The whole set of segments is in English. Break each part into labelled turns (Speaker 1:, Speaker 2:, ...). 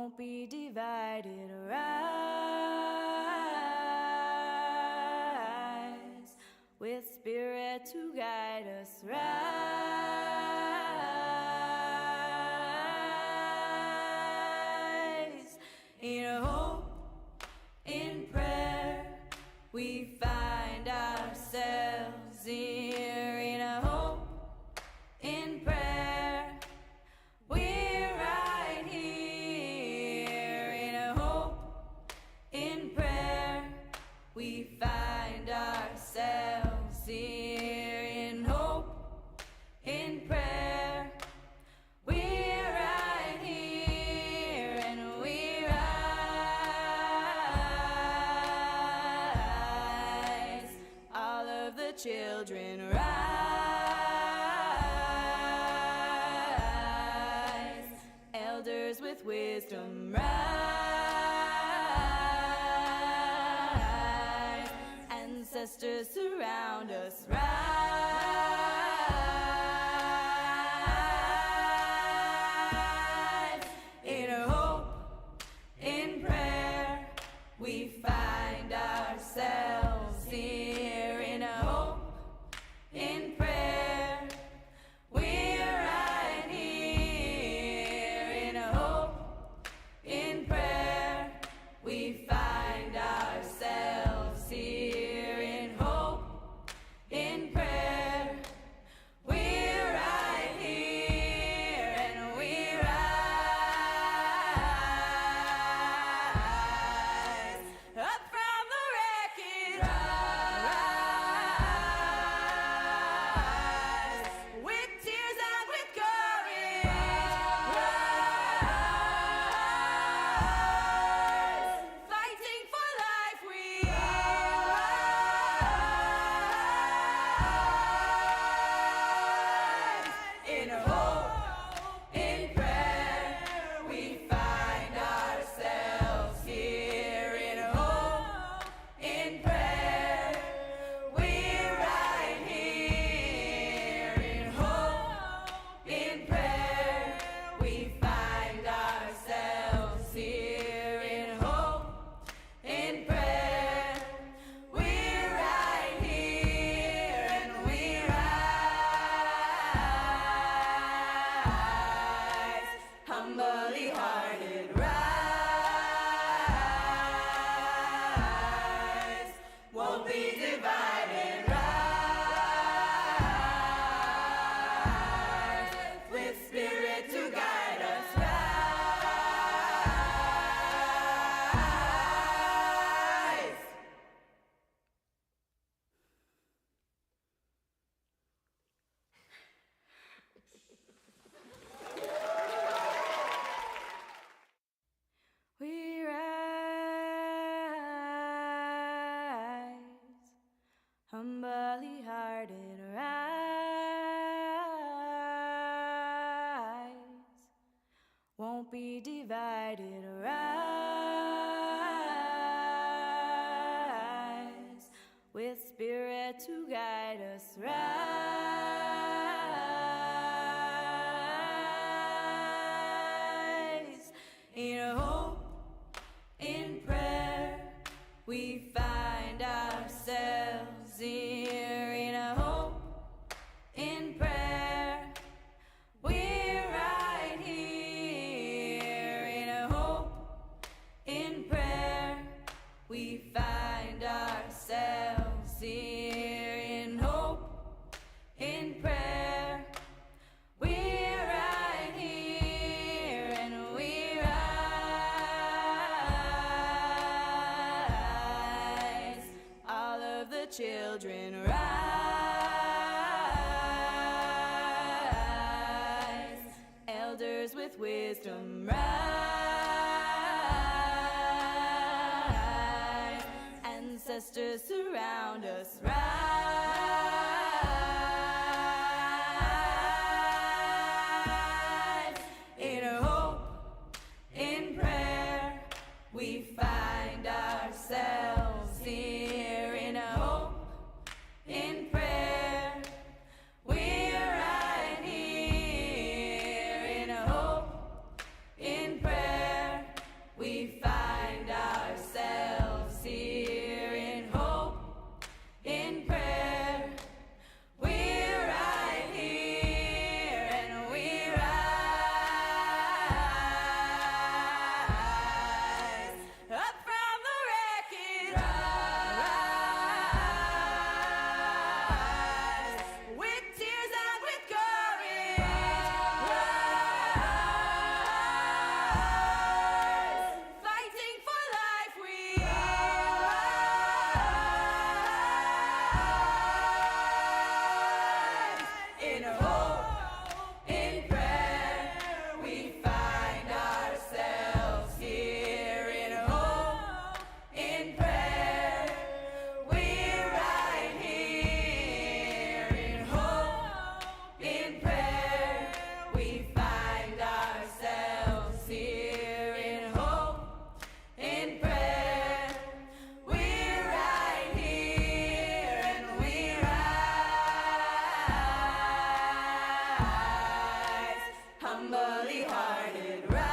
Speaker 1: won't be divided. Rise with Spirit to guide us. Rise in hope, in prayer, we find ourselves here. In hope, in prayer, we're right here. In hope, in prayer, we find ourselves here. In hope, in prayer, we're right here, and we rise. All of the children rise. Elders with wisdom rise. Ancestors surround us. Rise. In hope, in prayer, we find ourselves here. In hope, in prayer, we're right here. In hope, in prayer, we find ourselves here. In hope, in prayer, we're right here, and we rise up from the wreckage. Rise with tears and with courage. Rise fighting for life. We rise in hope, in prayer, we find ourselves here. In hope, in prayer, we're right here. In hope, in prayer, we find ourselves here. In hope, in prayer, we're right here, and we rise. Humbly hearted, rise. Won't be divided, rise. With Spirit to guide us, rise. We rise, humbly hearted, rise. Won't be divided, rise. With Spirit to guide us, rise. In hope, in prayer, we find ourselves here. In hope, in prayer, we're right here. In hope, in prayer, we find ourselves here. In hope, in prayer, we're right here, and we rise. All of the children rise. Elders with wisdom rise. Ancestors surround us. Rise. In hope, in prayer, we find ourselves here. In hope, in prayer, we're right here. In hope, in prayer, humbly hearted, rise,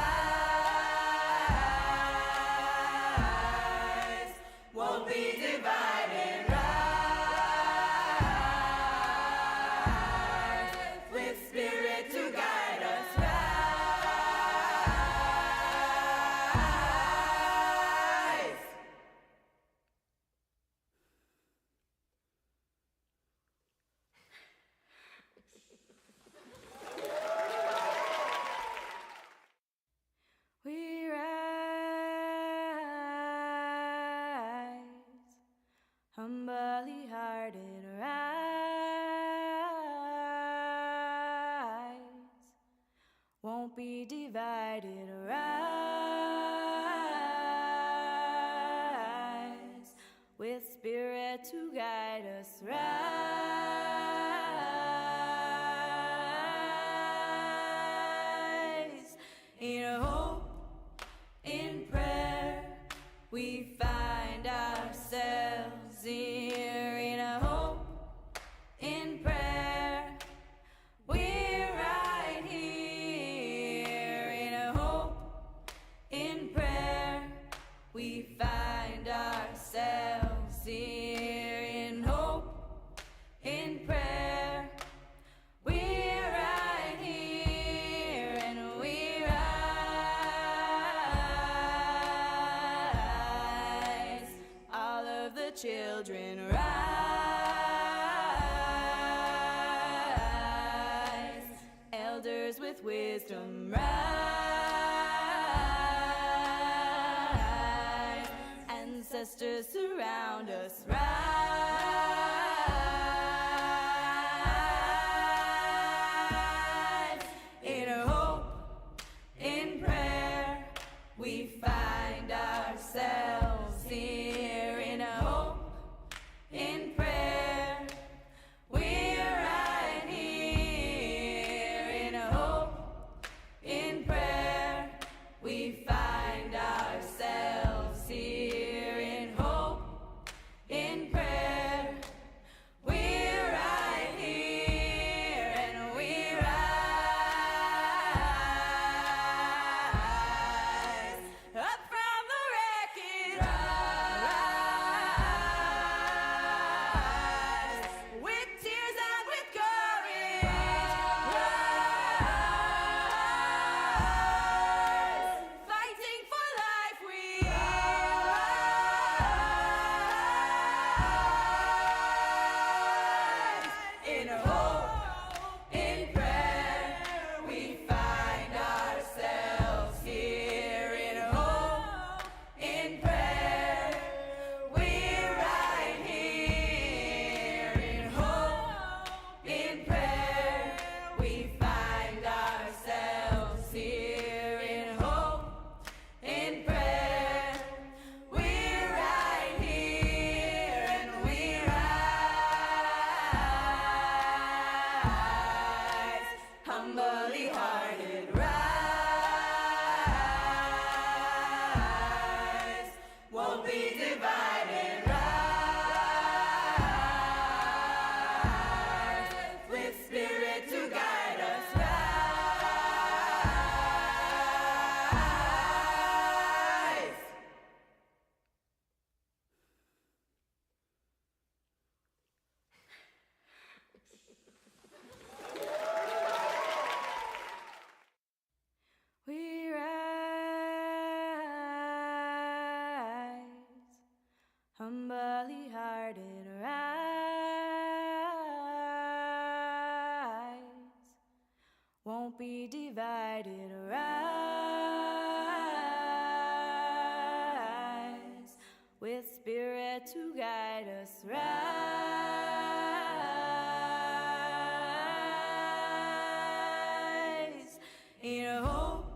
Speaker 1: won't be divided, rise, with Spirit to guide us, rise. We rise, humbly hearted, rise, won't be divided, rise, with Spirit to guide us, rise, in hope, in prayer, we find ourselves here. In a hope, in prayer, we're right here. In a hope, in prayer, we find ourselves here. In hope, in prayer, we're right here, and we rise. All of the children rise. Elders with wisdom rise. Ancestors surround us, rise. In hope, in prayer, we find ourselves here. In a hope, in prayer, we're right here. In a hope, in prayer, we find ourselves here. In hope, in prayer, we're right here, and we rise up from the wreckage, rise with tears and with courage, rise fighting for life, we rise. In hope, in prayer, we find ourselves here. In hope, in prayer, we're right here. In hope, in prayer, we find ourselves here. In hope, in prayer, we're right here, and we rise, humbly hearted, rise, won't be divided, rise, with Spirit to guide us, rise. We rise, humbly hearted, rise, won't be divided, rise, with Spirit to guide us, rise, in hope,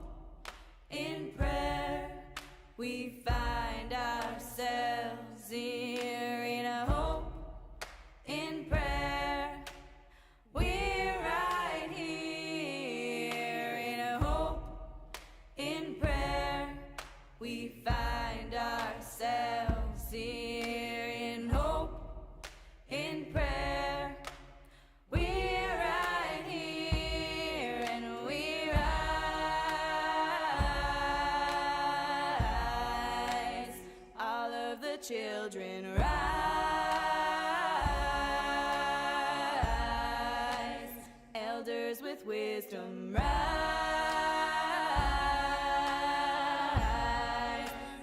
Speaker 1: in prayer, we find ourselves here. In a hope, in prayer, we're right here. In a hope, in prayer, we find ourselves here. In hope, children, rise. Elders with wisdom, rise.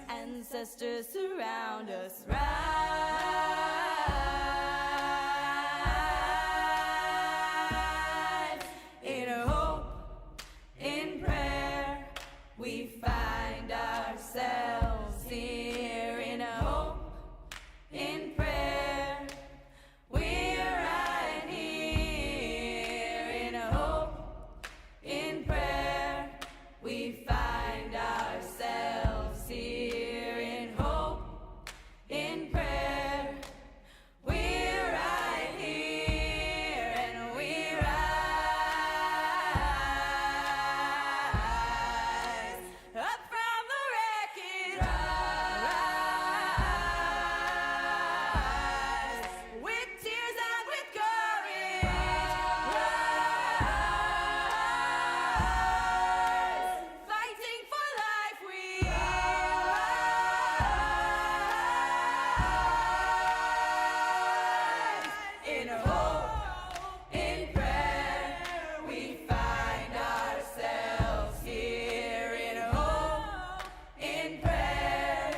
Speaker 1: Ancestors surround us, rise. In hope, in prayer, we find ourselves here. In hope, in prayer, we're right here. In hope, in prayer, we find ourselves here. In hope, in prayer, we're right here, and we rise up from the wreckage, rise with tears and with courage, rise fighting for life, we rise. In hope, in prayer, we find ourselves here. In hope, in prayer,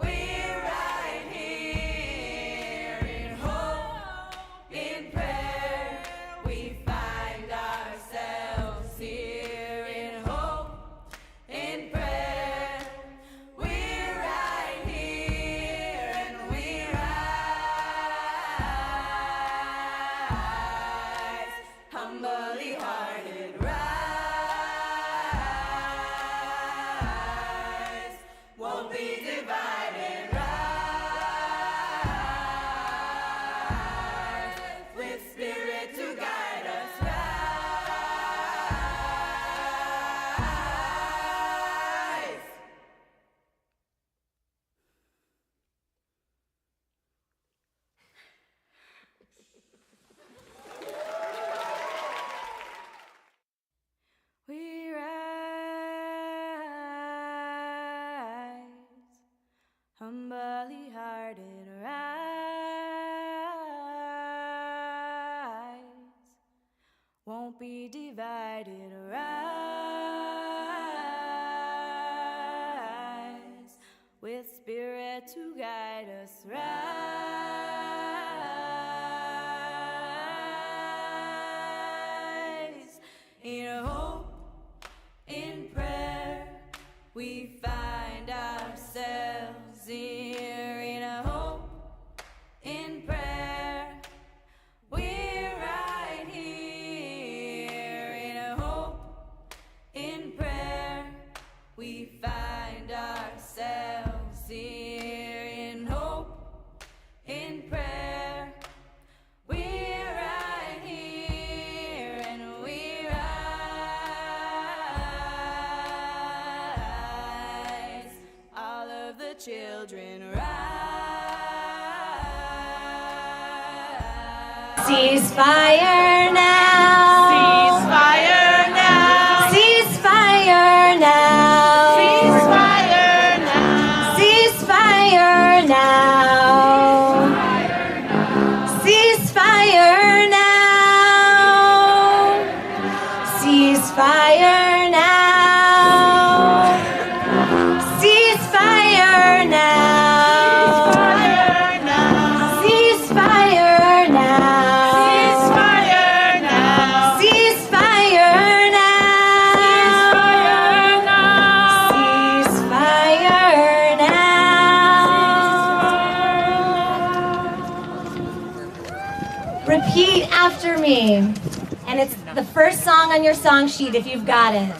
Speaker 1: we're right here. In hope, in prayer, we find ourselves here. In hope, in prayer, we're right here, and we rise, humbly hearted, rise, won't be divided, rise, with spirit to guide us, rise. We rise, humbly hearted, rise, won't be divided, rise, with spirit to guide us, rise. In hope, in prayer, we find ourselves here. In hope, in prayer, we're right here. In hope, in prayer, we find ourselves here. In hope, in prayer, we're right here, and we rise. All of the children rise.
Speaker 2: Ceasefire now.
Speaker 3: Ceasefire now.
Speaker 2: Ceasefire now.
Speaker 3: Ceasefire now.
Speaker 2: Ceasefire now. Ceasefire now. Ceasefire now. Ceasefire now. Ceasefire now.
Speaker 3: Ceasefire now.
Speaker 2: Ceasefire now. Ceasefire now. Repeat after me. And it's the first song on your song sheet if you've got it.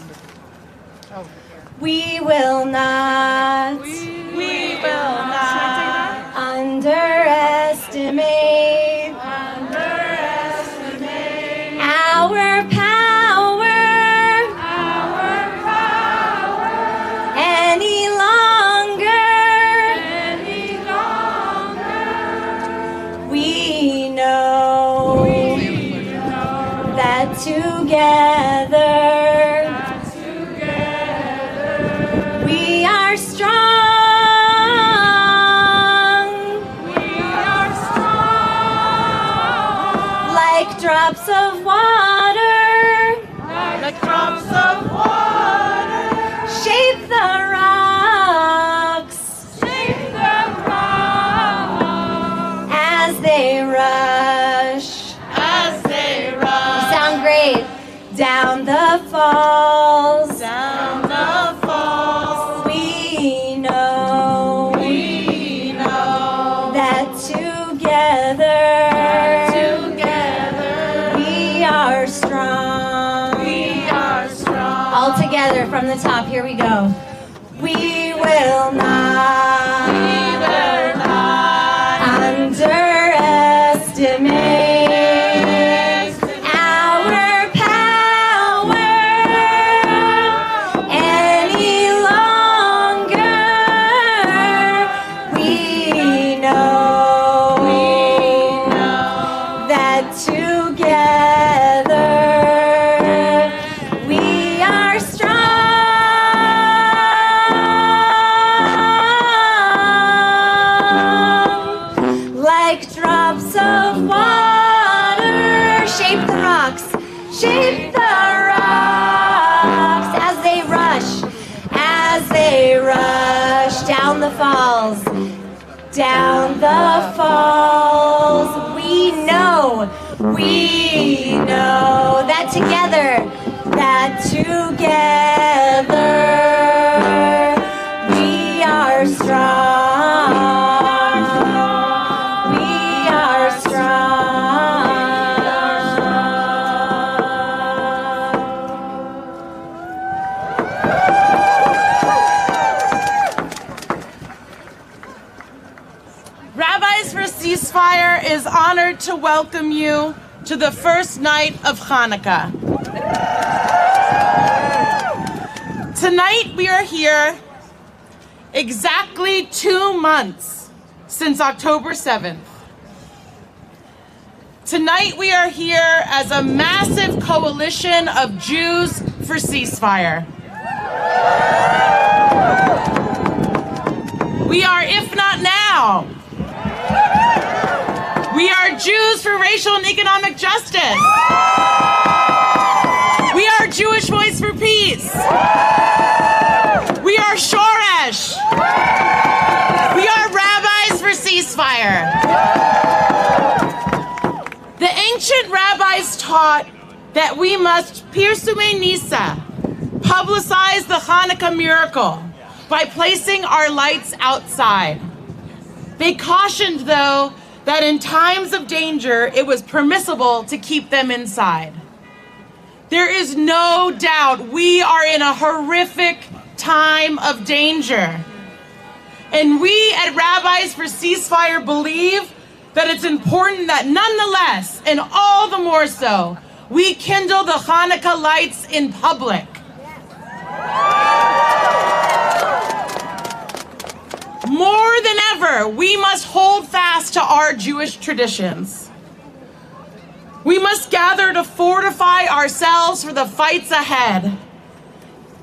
Speaker 2: We will not
Speaker 3: We will not
Speaker 2: underestimate our power any longer. We know that together we are strong. together from the top. Here we go. We will not underestimate our power any longer. We know that together we are strong, like drops of water. Shape the rocks, shape the rocks as they rush down the falls, down the falls. We know that together we are strong. We are strong.
Speaker 3: Rabbis for Ceasefire is honored to welcome you to the first night of Hanukkah. Tonight we are here exactly 2 months since October 7th. Tonight we are here as a massive coalition of Jews for ceasefire. We are, if not now, we are Jews for racial and economic justice. We are Jewish Voice for Peace. We are Shoresh. We are Rabbis for Ceasefire. The ancient rabbis taught that we must Pirsume Nisa, publicize the Hanukkah miracle by placing our lights outside. They cautioned, though, that in times of danger, it was permissible to keep them inside. There is no doubt we are in a horrific time of danger. And we at Rabbis for Ceasefire believe that it's important that nonetheless, and all the more so, we kindle the Hanukkah lights in public. More than ever, we must hold fast to our Jewish traditions. We must gather to fortify ourselves for the fights ahead,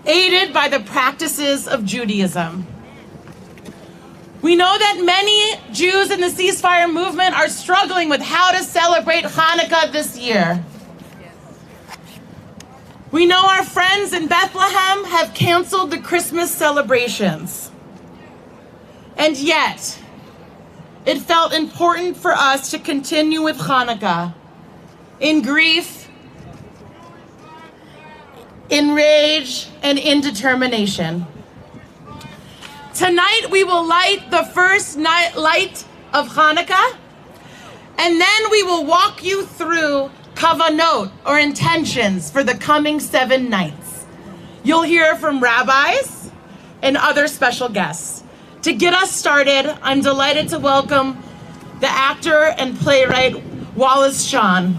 Speaker 3: aided by the practices of Judaism. We know that many Jews in the ceasefire movement are struggling with how to celebrate Hanukkah this year. We know our friends in Bethlehem have canceled the Christmas celebrations. And yet, it felt important for us to continue with Hanukkah in grief, in rage, and in determination. Tonight we will light the first light of Hanukkah, and then we will walk you through kavanot, or intentions, for the coming 7 nights. You'll hear from rabbis and other special guests. To get us started, I'm delighted to welcome the actor and playwright Wallace Shawn.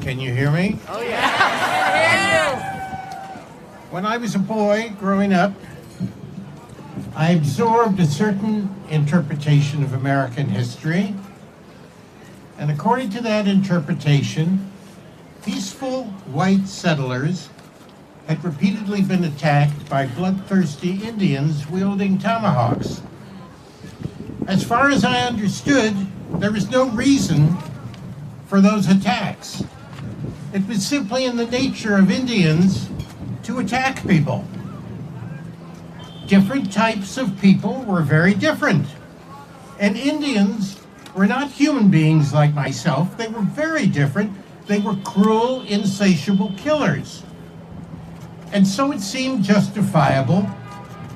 Speaker 4: Can you hear me?
Speaker 3: Oh, yeah.
Speaker 4: When I was a boy growing up, I absorbed a certain interpretation of American history. And according to that interpretation, peaceful white settlers had repeatedly been attacked by bloodthirsty Indians wielding tomahawks. As far as I understood, there was no reason for those attacks. It was simply in the nature of Indians to attack people. Different types of people were very different, and Indians were not human beings like myself. They were very different. They were cruel, insatiable killers. And so it seemed justifiable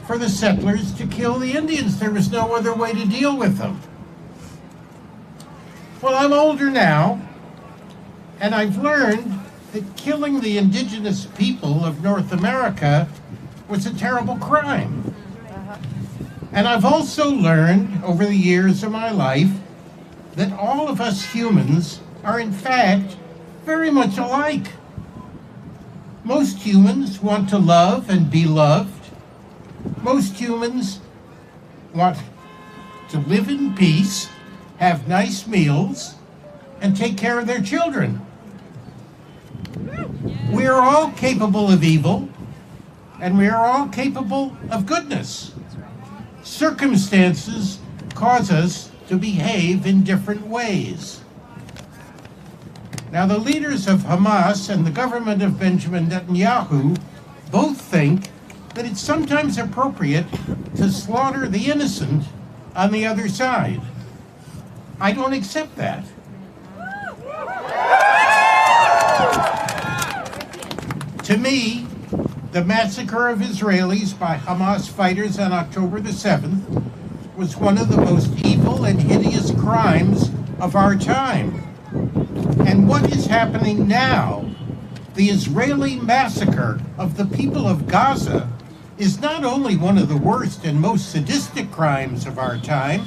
Speaker 4: for the settlers to kill the Indians. There was no other way to deal with them. Well, I'm older now, and I've learned that killing the indigenous people of North America was a terrible crime. And I've also learned over the years of my life that all of us humans are in fact very much alike. Most humans want to love and be loved. Most humans want to live in peace, have nice meals, and take care of their children. We are all capable of evil, and we are all capable of goodness. Circumstances cause us to behave in different ways. Now, the leaders of Hamas and the government of Benjamin Netanyahu both think that it's sometimes appropriate to slaughter the innocent on the other side. I don't accept that. To me, the massacre of Israelis by Hamas fighters on October the 7th was one of the most evil and hideous crimes of our time. And what is happening now, the Israeli massacre of the people of Gaza, is not only one of the worst and most sadistic crimes of our time,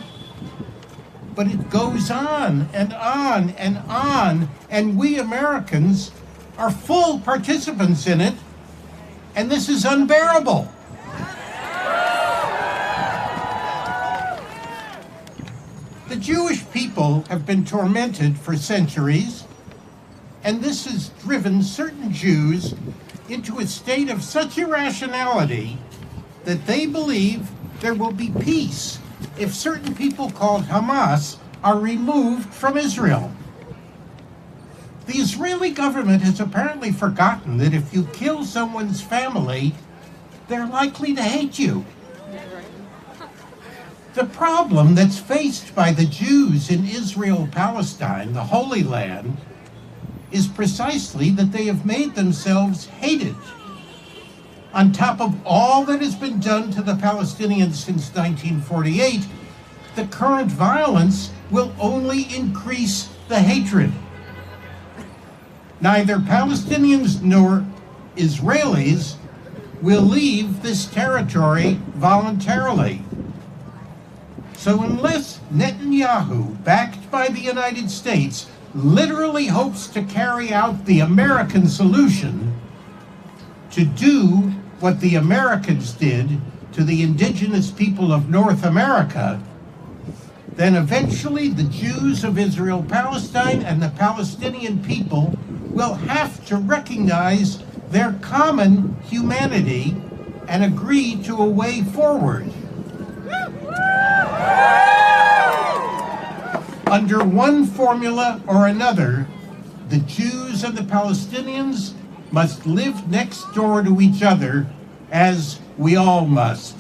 Speaker 4: but it goes on and on and on, and we Americans are full participants in it, and this is unbearable. The Jewish people have been tormented for centuries, and this has driven certain Jews into a state of such irrationality that they believe there will be peace if certain people called Hamas are removed from Israel. The Israeli government has apparently forgotten that if you kill someone's family, they're likely to hate you. The problem that's faced by the Jews in Israel-Palestine, the Holy Land, is precisely that they have made themselves hated. On top of all that has been done to the Palestinians since 1948, the current violence will only increase the hatred. Neither Palestinians nor Israelis will leave this territory voluntarily. So unless Netanyahu, backed by the United States, literally hopes to carry out the American solution, to do what the Americans did to the indigenous people of North America, then eventually the Jews of Israel-Palestine and the Palestinian people will have to recognize their common humanity and agree to a way forward. Under one formula or another, the Jews and the Palestinians must live next door to each other, as we all must.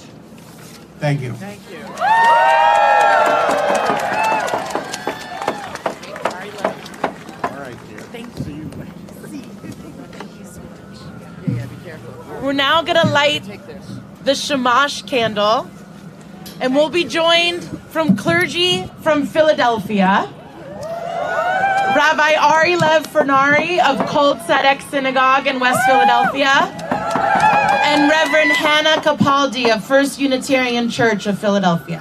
Speaker 4: Thank you.
Speaker 3: Thank you.
Speaker 4: All right, dear.
Speaker 3: Thank you. We're now going to light the Shamash candle, and we'll be joined from clergy from Philadelphia. Rabbi Ari Lev Fernari of Kol Tzedek Synagogue in West Philadelphia, and Reverend Hannah Capaldi of First Unitarian Church of Philadelphia.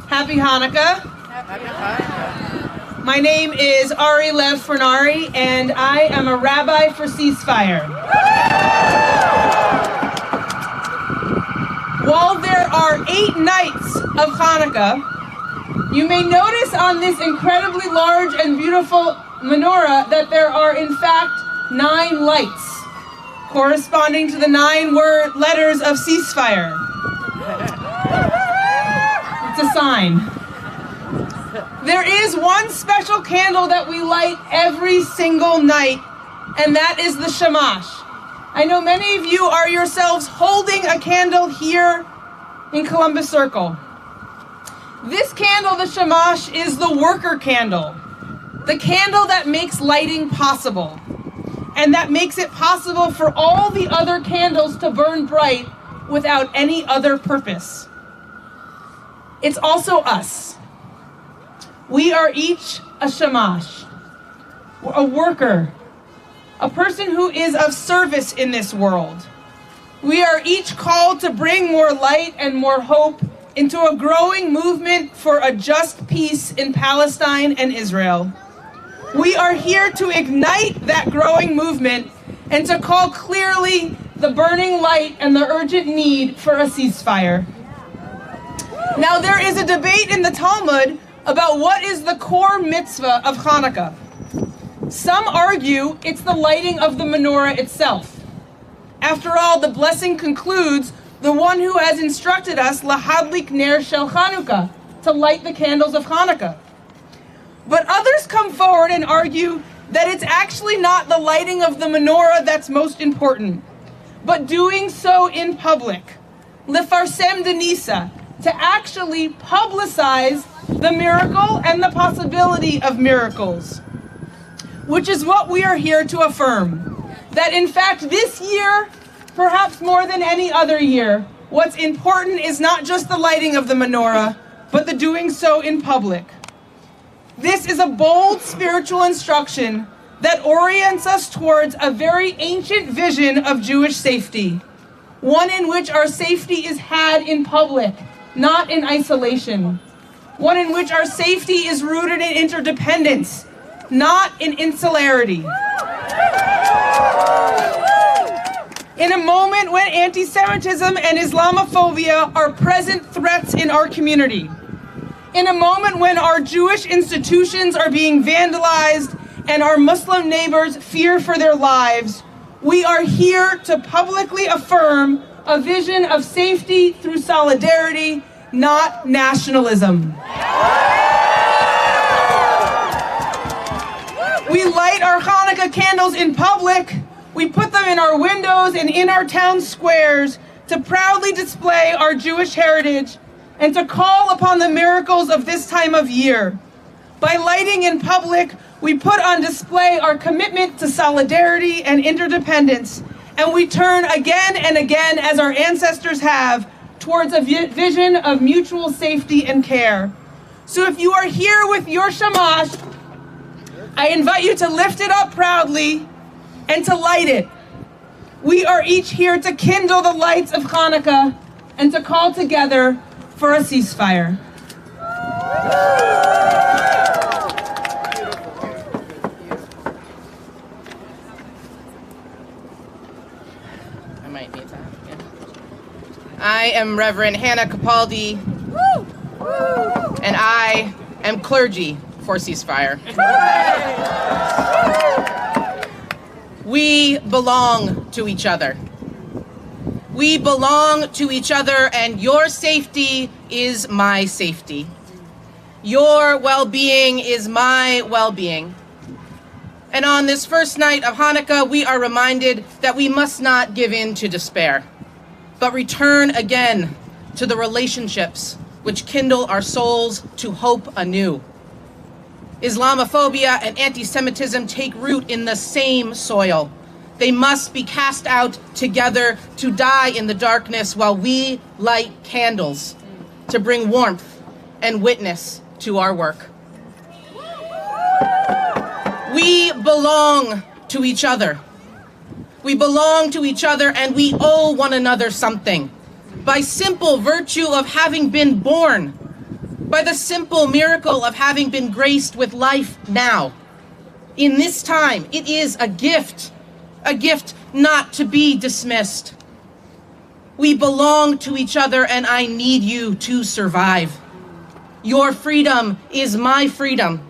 Speaker 3: Happy Hanukkah.
Speaker 5: Happy Hanukkah.
Speaker 3: My name is Ari Lev Fernari, and I am a rabbi for Ceasefire. While there are 8 nights of Hanukkah, you may notice on this incredibly large and beautiful menorah that there are in fact 9 lights, corresponding to the 9 letters of Ceasefire. It's a sign. There is one special candle that we light every single night, and that is the Shamash. I know many of you are yourselves holding a candle here in Columbus Circle. This candle, the shamash, is the worker candle. The candle that makes lighting possible. And that makes it possible for all the other candles to burn bright without any other purpose. It's also us. We are each a shamash, a worker, a person who is of service in this world. We are each called to bring more light and more hope into a growing movement for a just peace in Palestine and Israel. We are here to ignite that growing movement and to call clearly the burning light and the urgent need for a ceasefire. Now, there is a debate in the Talmud about what is the core mitzvah of Hanukkah. Some argue it's the lighting of the menorah itself. After all, the blessing concludes, the one who has instructed us, lahadlik ner shel Chanukah, to light the candles of Hanukkah. But others come forward and argue that it's actually not the lighting of the menorah that's most important, but doing so in public, lefarsem denisa, to actually publicize the miracle and the possibility of miracles, which is what we are here to affirm. That in fact this year, perhaps more than any other year, what's important is not just the lighting of the menorah, but the doing so in public. This is a bold spiritual instruction that orients us towards a very ancient vision of Jewish safety, one in which our safety is had in public, not in isolation, one in which our safety is rooted in interdependence, not in insularity. In a moment when anti-Semitism and Islamophobia are present threats in our community, in a moment when our Jewish institutions are being vandalized and our Muslim neighbors fear for their lives, we are here to publicly affirm a vision of safety through solidarity, not nationalism. We light our Hanukkah candles in public. We put them in our windows and in our town squares to proudly display our Jewish heritage and to call upon the miracles of this time of year. By lighting in public, we put on display our commitment to solidarity and interdependence, and we turn again and again, as our ancestors have, towards a vision of mutual safety and care. So if you are here with your shamash, I invite you to lift it up proudly and to light it. We are each here to kindle the lights of Hanukkah and to call together for a ceasefire. I might need that. Yeah. I am Reverend Hannah Capaldi, and I am clergy for Ceasefire. We belong to each other. We belong to each other, and your safety is my safety. Your well-being is my well-being. And on this first night of Hanukkah, we are reminded that we must not give in to despair, but return again to the relationships which kindle our souls to hope anew. Islamophobia and anti-Semitism take root in the same soil. They must be cast out together to die in the darkness while we light candles to bring warmth and witness to our work. We belong to each other. We belong to each other, and we owe one another something. By simple virtue of having been born, by the simple miracle of having been graced with life now. In this time, it is a gift not to be dismissed. We belong to each other, and I need you to survive. Your freedom is my freedom.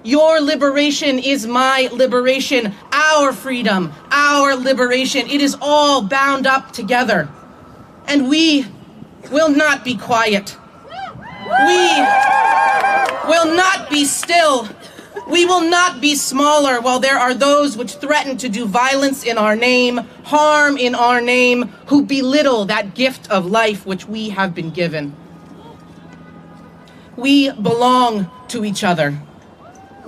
Speaker 3: Your liberation is my liberation. Our freedom, our liberation, it is all bound up together. And we will not be quiet. We will not be still. We will not be smaller while there are those which threaten to do violence in our name, harm in our name, who belittle that gift of life which we have been given. We belong to each other.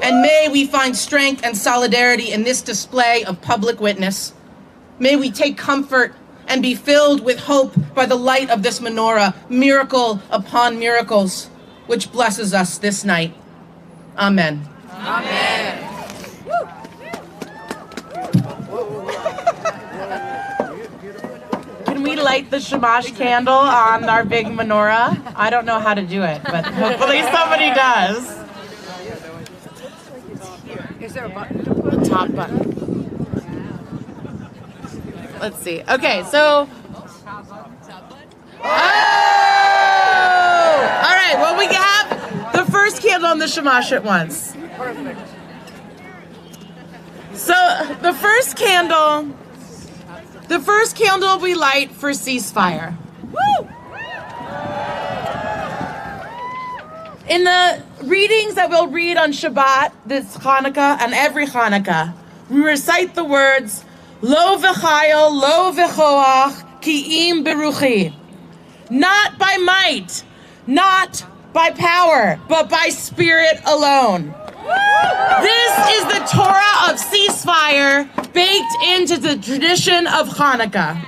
Speaker 3: And may we find strength and solidarity in this display of public witness. May we take comfort and be filled with hope by the light of this menorah, miracle upon miracles, which blesses us this night. Amen.
Speaker 5: Amen.
Speaker 3: Can we light the shamash candle on our big menorah? I don't know how to do it, but hopefully somebody does.
Speaker 5: Is there a button?
Speaker 3: The top button. Let's see. Okay, so. Oh! All right, well, we have the first candle on the shamash at once.
Speaker 5: Perfect.
Speaker 3: So the first candle we light for ceasefire. Woo! In the readings that we'll read on Shabbat, this Hanukkah, and every Hanukkah, we recite the words, Lo v'chayil, lo v'choach, ki im beruchi. Not by might, not by power, but by spirit alone. This is the Torah of ceasefire baked into the tradition of Hanukkah.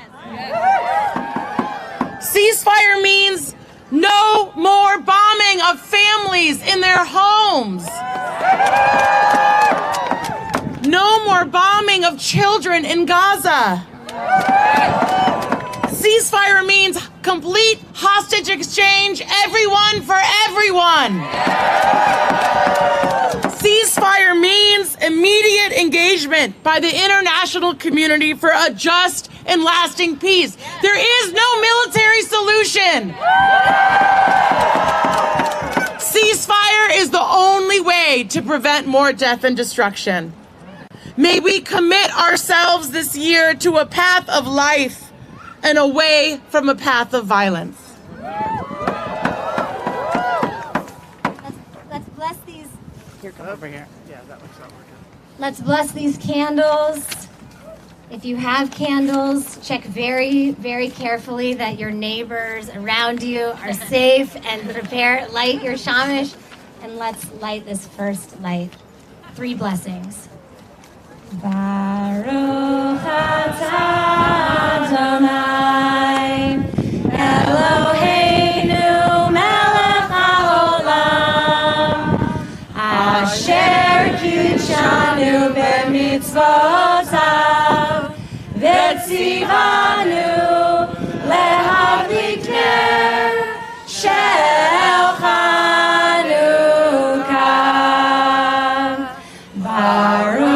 Speaker 3: Ceasefire means no more bombing of families in their homes. No more bombing of children in Gaza. Ceasefire means complete hostage exchange, everyone for everyone. Ceasefire means immediate engagement by the international community for a just and lasting peace. There is no military solution. Ceasefire is the only way to prevent more death and destruction. May we commit ourselves this year to a path of life and away from a path of violence.
Speaker 2: Let's bless these.
Speaker 3: Here, come over here.
Speaker 5: Yeah, that looks not working.
Speaker 2: Let's bless these candles. If you have candles, check very, very carefully that your neighbors around you are safe and light your shamash. And let's light this first light. 3 blessings. Baruch atah Adonai Eloheinu melech haolam asher kitshanu b'mitzvotav v'tzivanu lehadlik ner shel Chanukah. Baruch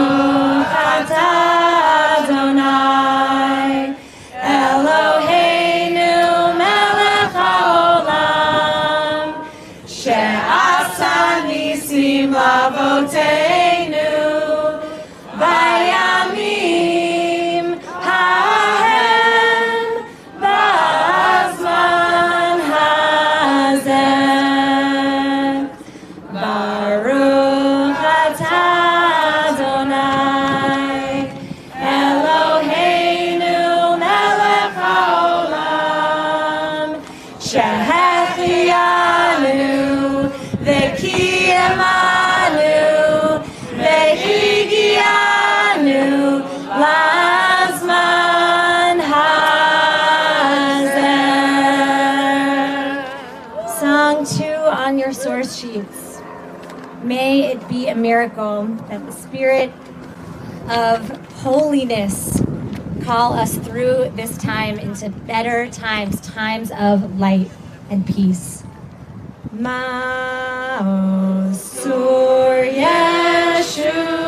Speaker 2: Avotenu bayamim hahem b'azman hazeh. Baruch atah Adonai Eloheinu melech haolam shehechianu v'kiyamanu Lazman hazeh. Song 2 on your source sheets. May it be a miracle that the Spirit of holiness call us through this time into better times, times of light and peace. Ma'osur Yeshuati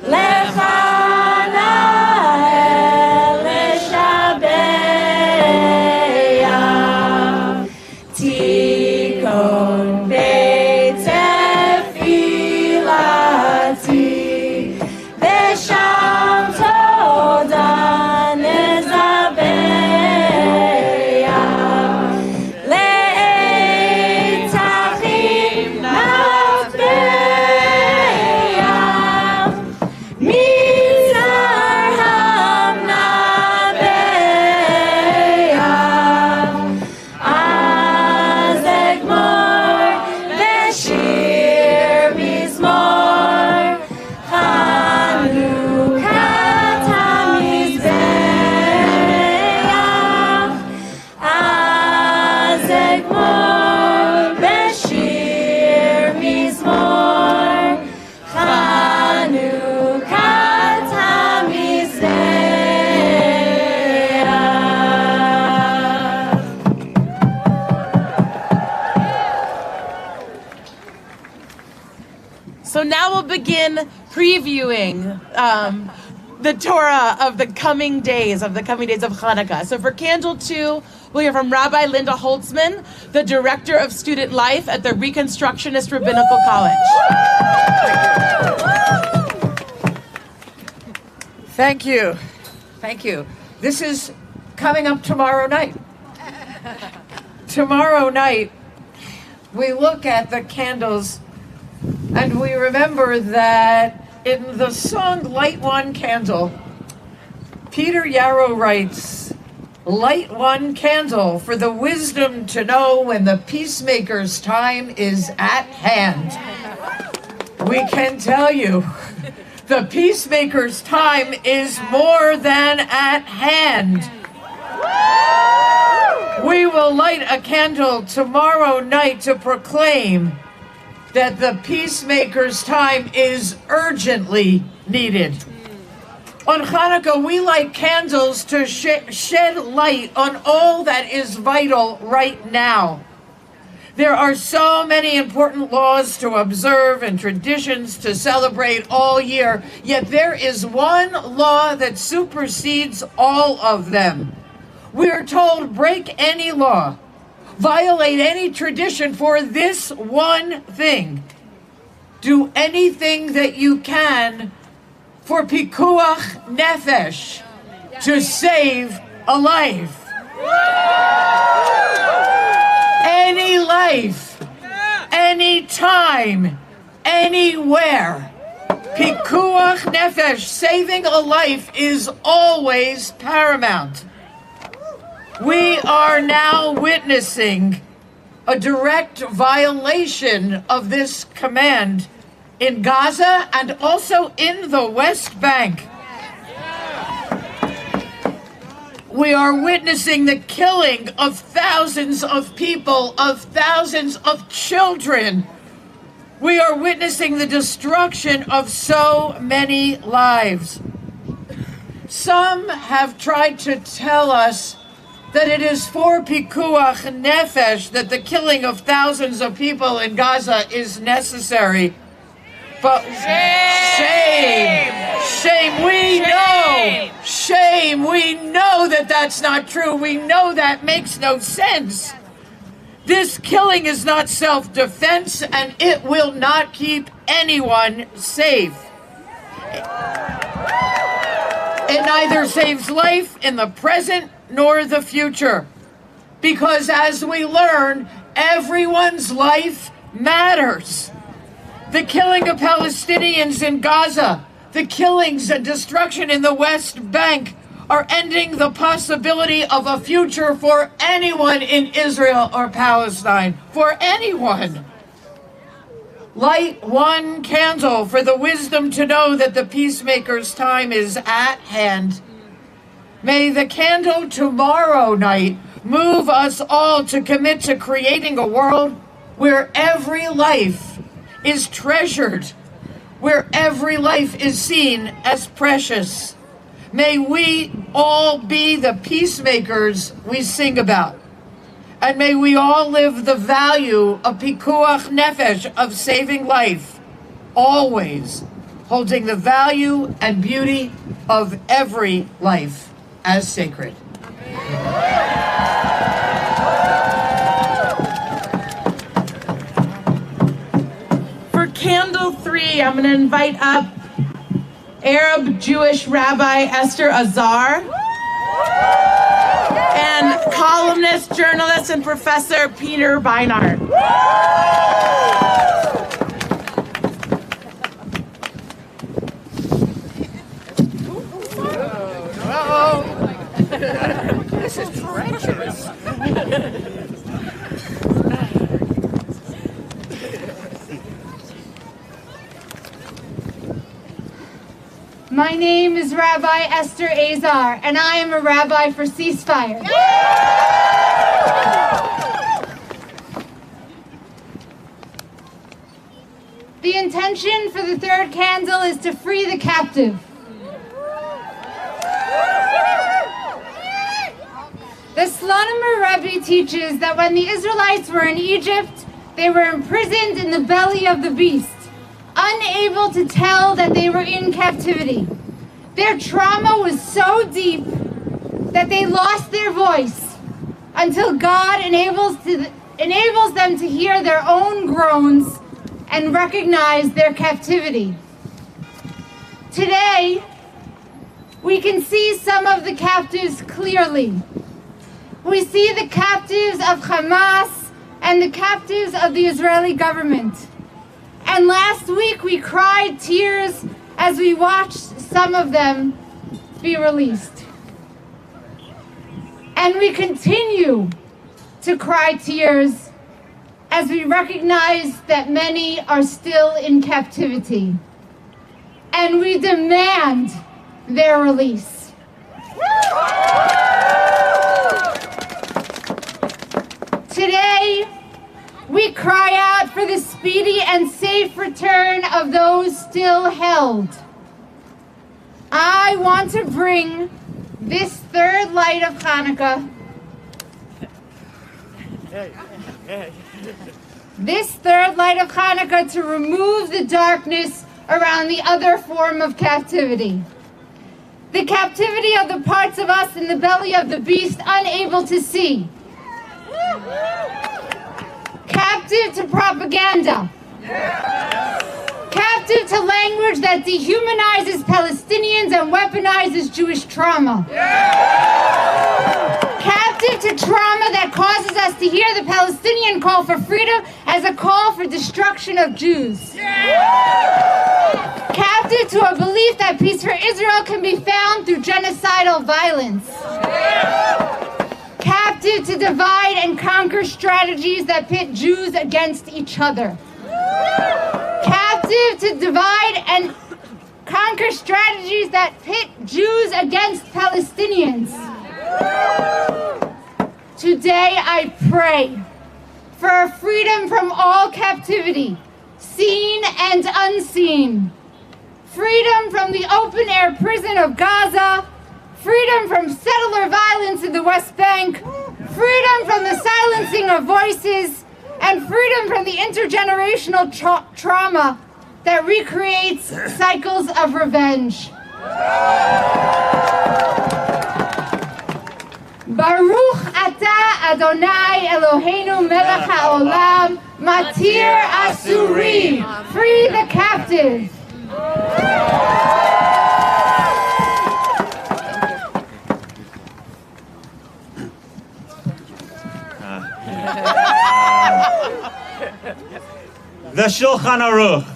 Speaker 2: Lechana Elishabeya Tikon Beit Tefilati Besham Toda Nezabeya Le'etachim
Speaker 3: So now we'll begin previewing the Torah of the coming days of Hanukkah. So for Candle 2, we'll hear from Rabbi Linda Holtzman, the Director of Student Life at the Reconstructionist Rabbinical College.
Speaker 5: Thank you. Thank you. This is coming up tomorrow night. Tomorrow night, we look at the candles and we remember that in the song Light One Candle, Peter Yarrow writes, "Light one candle for the wisdom to know when the peacemaker's time is at hand." We can tell you, the peacemaker's time is more than at hand. We will light a candle tomorrow night to proclaim that the peacemaker's time is urgently needed. On Hanukkah, we light candles to shed light on all that is vital right now. There are so many important laws to observe and traditions to celebrate all year, yet there is one law that supersedes all of them. We are told, break any law, violate any tradition for this one thing. Do anything that you can for pikuach nefesh, to save a life. Any life, any time, anywhere. Pikuach nefesh, saving a life, is always paramount. We are now witnessing a direct violation of this command in Gaza and also in the West Bank. We are witnessing the killing of thousands of people, of thousands of children. We are witnessing the destruction of so many lives. Some have tried to tell us that it is for pikuach nefesh that the killing of thousands of people in Gaza is necessary. But shame, we know, shame, we know that that's not true. We know that makes no sense. This killing is not self-defense, and it will not keep anyone safe. It neither saves life in the present nor the future, because as we learn, everyone's life matters. The killing of Palestinians in Gaza, the killings and destruction in the West Bank are ending the possibility of a future for anyone in Israel or Palestine, for anyone. Light one candle for the wisdom to know that the peacemaker's time is at hand. May the candle tomorrow night move us all to commit to creating a world where every life is treasured, where every life is seen as precious. May we all be the peacemakers we sing about. And may we all live the value of pikuach nefesh, of saving life, always holding the value and beauty of every life as sacred.
Speaker 3: For Candle 3, I'm going to invite up Arab Jewish Rabbi Esther Azar and columnist, journalist, and professor Peter Beinart.
Speaker 5: This is treacherous.
Speaker 6: My name is Rabbi Esther Azar, and I am a rabbi for Ceasefire. The intention for the third candle is to free the captive. The Slonomer Rebbe teaches that when the Israelites were in Egypt, they were imprisoned in the belly of the beast. unable to tell that they were in captivity. Their trauma was so deep that they lost their voice until God enables them to hear their own groans and recognize their captivity. Today, we can see some of the captives clearly. We see the captives of Hamas and the captives of the Israeli government. And last week we cried tears as we watched some of them be released. And we continue to cry tears as we recognize that many are still in captivity. And we demand their release. Today, we cry out for the speedy and safe return of those still held. I want to bring this third light of Hanukkah, to remove the darkness around the other form of captivity. The captivity of the parts of us in the belly of the beast unable to see. Captive to propaganda. Captive to language that dehumanizes Palestinians and weaponizes Jewish trauma. Captive to trauma that causes us to hear the Palestinian call for freedom as a call for destruction of Jews. Captive to a belief that peace for Israel can be found through genocidal violence. Captive to divide and conquer strategies that pit Jews against each other. Captive to divide and conquer strategies that pit Jews against Palestinians. Today I pray for a freedom from all captivity, seen and unseen. Freedom from the open-air prison of Gaza. Freedom from settler violence in the West Bank. Freedom from the silencing of voices. And freedom from the intergenerational trauma that recreates cycles of revenge. Baruch atah Adonai Eloheinu melech haolam, matir asurim, free the captive.
Speaker 7: The Shulchan Aruch,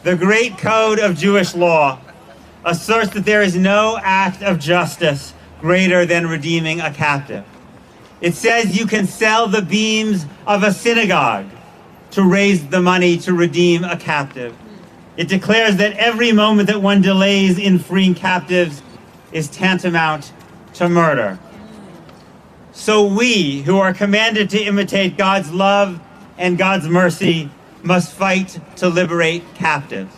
Speaker 7: the great code of Jewish law, asserts that there is no act of justice greater than redeeming a captive. It says you can sell the beams of a synagogue to raise the money to redeem a captive. It declares that every moment that one delays in freeing captives is tantamount to murder. So we, who are commanded to imitate God's love and God's mercy, must fight to liberate captives.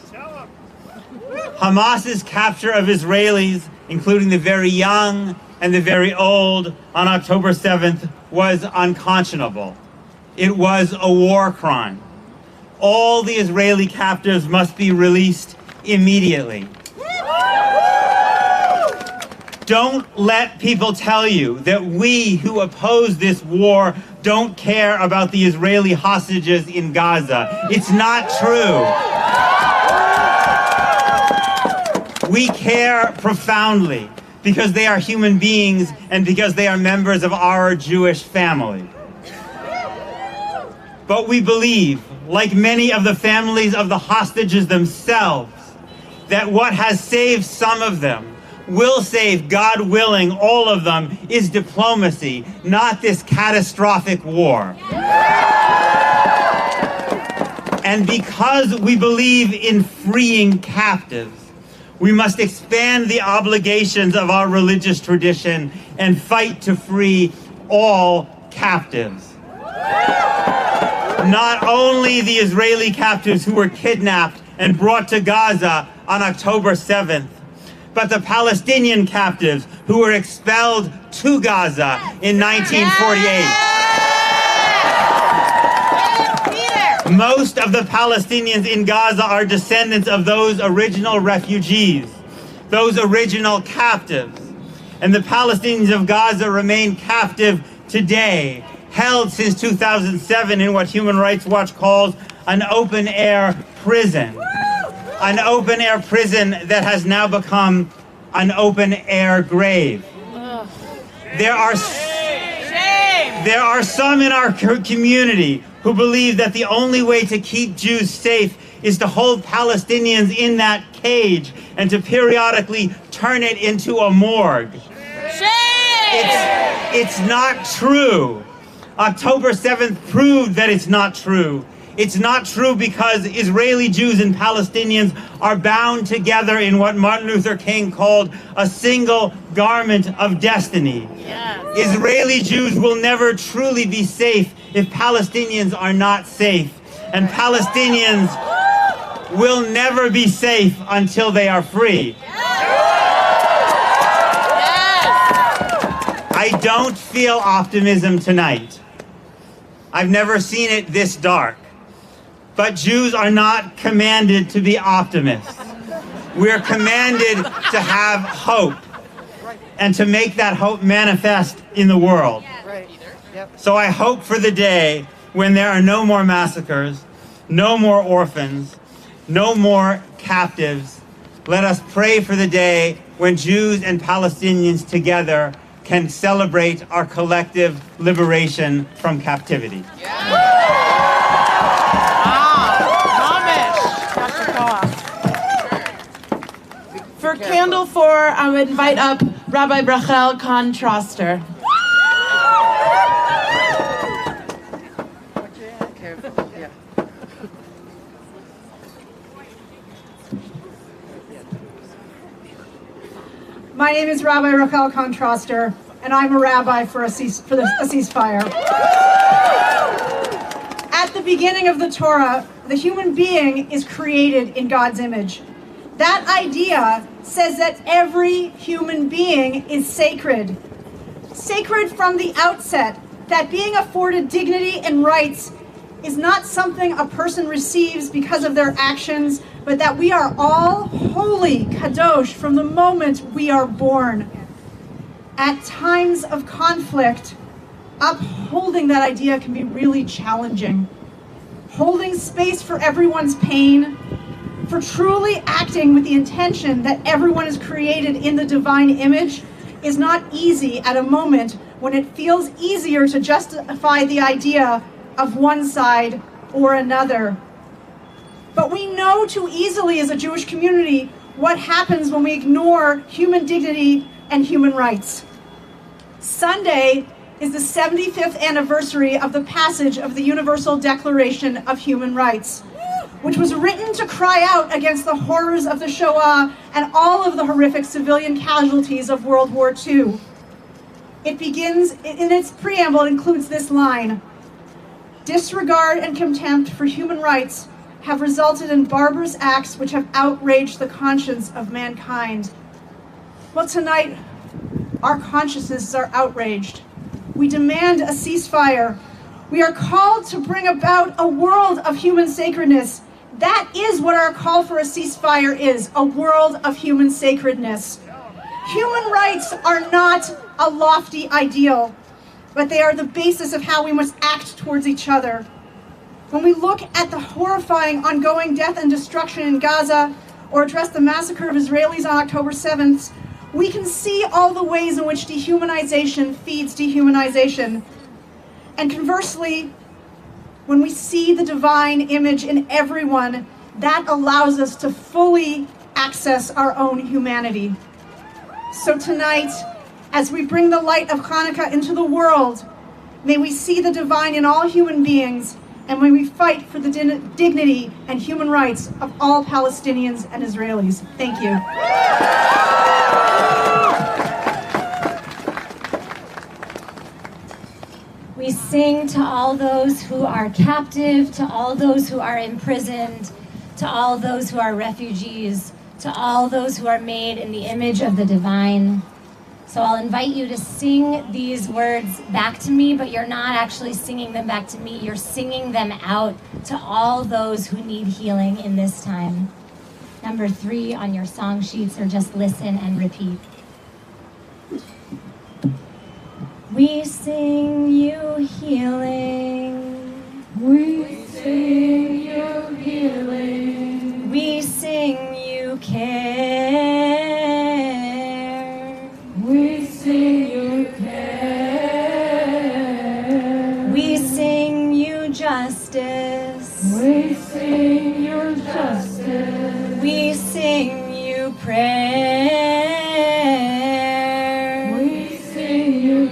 Speaker 7: Hamas's capture of Israelis, including the very young and the very old, on October 7th was unconscionable. It was a war crime. All the Israeli captives must be released immediately. Don't let people tell you that we who oppose this war don't care about the Israeli hostages in Gaza. It's not true. We care profoundly because they are human beings and because they are members of our Jewish family. But we believe, like many of the families of the hostages themselves, that what has saved some of them will save, God willing, all of them, is diplomacy, not this catastrophic war. And because we believe in freeing captives, we must expand the obligations of our religious tradition and fight to free all captives. Not only the Israeli captives who were kidnapped and brought to Gaza on October 7th, but the Palestinian captives who were expelled to Gaza in 1948. Most of the Palestinians in Gaza are descendants of those original refugees, those original captives. And the Palestinians of Gaza remain captive today, held since 2007 in what Human Rights Watch calls an open-air prison. An open-air prison that has now become an open-air grave. There are some in our community who believe that the only way to keep Jews safe is to hold Palestinians in that cage and to periodically turn it into a morgue. It's not true. October 7th proved that it's not true. It's not true because Israeli Jews and Palestinians are bound together in what Martin Luther King called a single garment of destiny. Yes. Israeli Jews will never truly be safe if Palestinians are not safe. And Palestinians will never be safe until they are free. I don't feel optimism tonight. I've never seen it this dark. But Jews are not commanded to be optimists. We're commanded to have hope and to make that hope manifest in the world. So I hope for the day when there are no more massacres, no more orphans, no more captives. Let us pray for the day when Jews and Palestinians together can celebrate our collective liberation from captivity.
Speaker 3: For Candle 4, I would invite up Rabbi Rachel Contraster.
Speaker 8: My name is Rabbi Rachel Contraster, and I'm a rabbi for a ceasefire. At the beginning of the Torah, the human being is created in God's image. That idea says that every human being is sacred. Sacred from the outset, that being afforded dignity and rights is not something a person receives because of their actions, but that we are all holy, kadosh, from the moment we are born. At times of conflict, upholding that idea can be really challenging. Holding space for everyone's pain, for truly acting with the intention that everyone is created in the divine image is not easy at a moment when it feels easier to justify the idea of one side or another. But we know too easily as a Jewish community what happens when we ignore human dignity and human rights. Sunday is the 75th anniversary of the passage of the Universal Declaration of Human Rights, which was written to cry out against the horrors of the Shoah and all of the horrific civilian casualties of World War II. It begins, in its preamble, includes this line: disregard and contempt for human rights have resulted in barbarous acts which have outraged the conscience of mankind. Well, tonight, our consciences are outraged. We demand a ceasefire. We are called to bring about a world of human sacredness. That is what our call for a ceasefire is, a world of human sacredness. Human rights are not a lofty ideal, but they are the basis of how we must act towards each other. When we look at the horrifying ongoing death and destruction in Gaza, or address the massacre of Israelis on October 7th, we can see all the ways in which dehumanization feeds dehumanization. And conversely, when we see the divine image in everyone, that allows us to fully access our own humanity. So tonight, as we bring the light of Hanukkah into the world, may we see the divine in all human beings, and may we fight for the dignity and human rights of all Palestinians and Israelis. Thank you.
Speaker 2: We sing to all those who are captive, to all those who are imprisoned, to all those who are refugees, to all those who are made in the image of the divine. So I'll invite you to sing these words back to me, but you're not actually singing them back to me. You're singing them out to all those who need healing in this time. Number 3 on your song sheets, or just listen and repeat. We sing you healing.
Speaker 6: We sing you healing.
Speaker 2: We sing you care.
Speaker 6: We sing you care.
Speaker 2: We sing you justice.
Speaker 6: We sing you justice.
Speaker 2: We sing you prayer.
Speaker 6: We sing you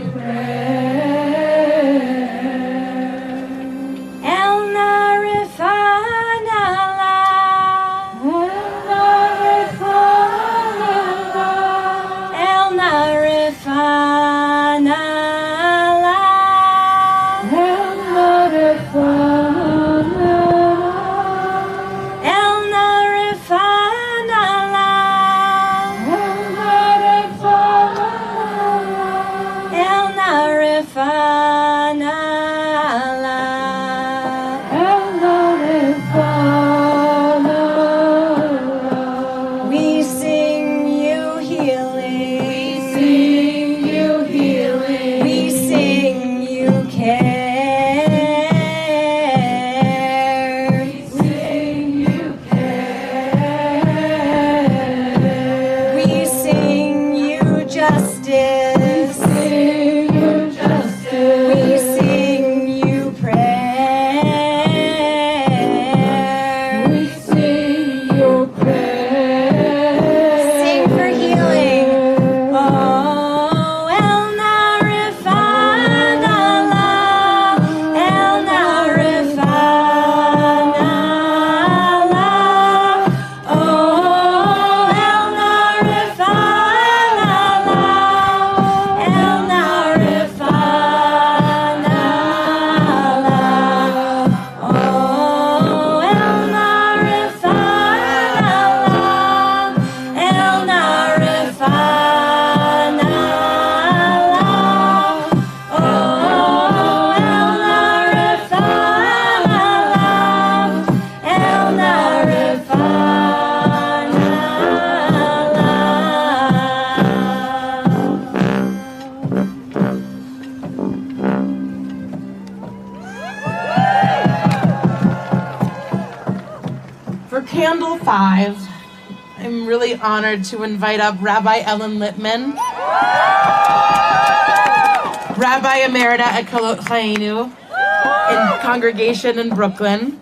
Speaker 3: Candle 5, I'm really honored to invite up Rabbi Ellen Lippman, Rabbi Emerita at Kolot Chayenu in congregation in Brooklyn,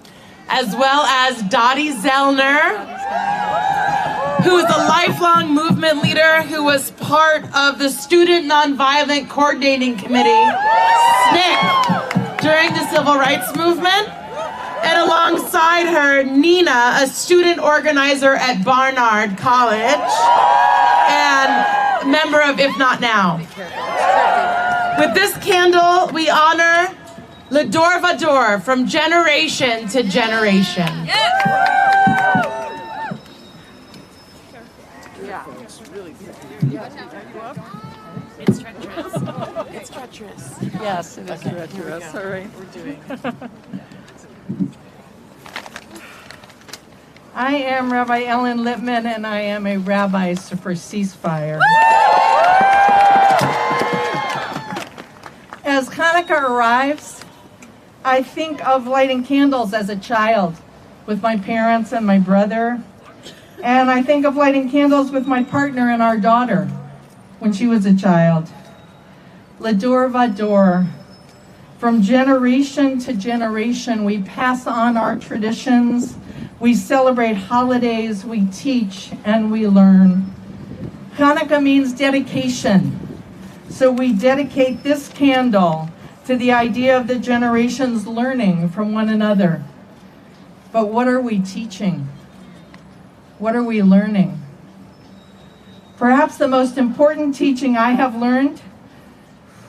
Speaker 3: as well as Dottie Zellner, who is a lifelong movement leader who was part of the Student Nonviolent Coordinating Committee, SNCC, during the Civil Rights Movement. And alongside her, Nina, a student organizer at Barnard College and member of If Not Now. With this candle, we honor Le Dor Vador, from generation to generation. It's treacherous. It's treacherous. Yes, it is treacherous. All right, we're doing.
Speaker 9: I am Rabbi Ellen Lippman, and I am a rabbi for Ceasefire. As Hanukkah arrives, I think of lighting candles as a child with my parents and my brother. And I think of lighting candles with my partner and our daughter when she was a child. Le Dor Vador. From generation to generation, we pass on our traditions. We celebrate holidays, we teach, and we learn. Hanukkah means dedication. So we dedicate this candle to the idea of the generations learning from one another. But what are we teaching? What are we learning? Perhaps the most important teaching I have learned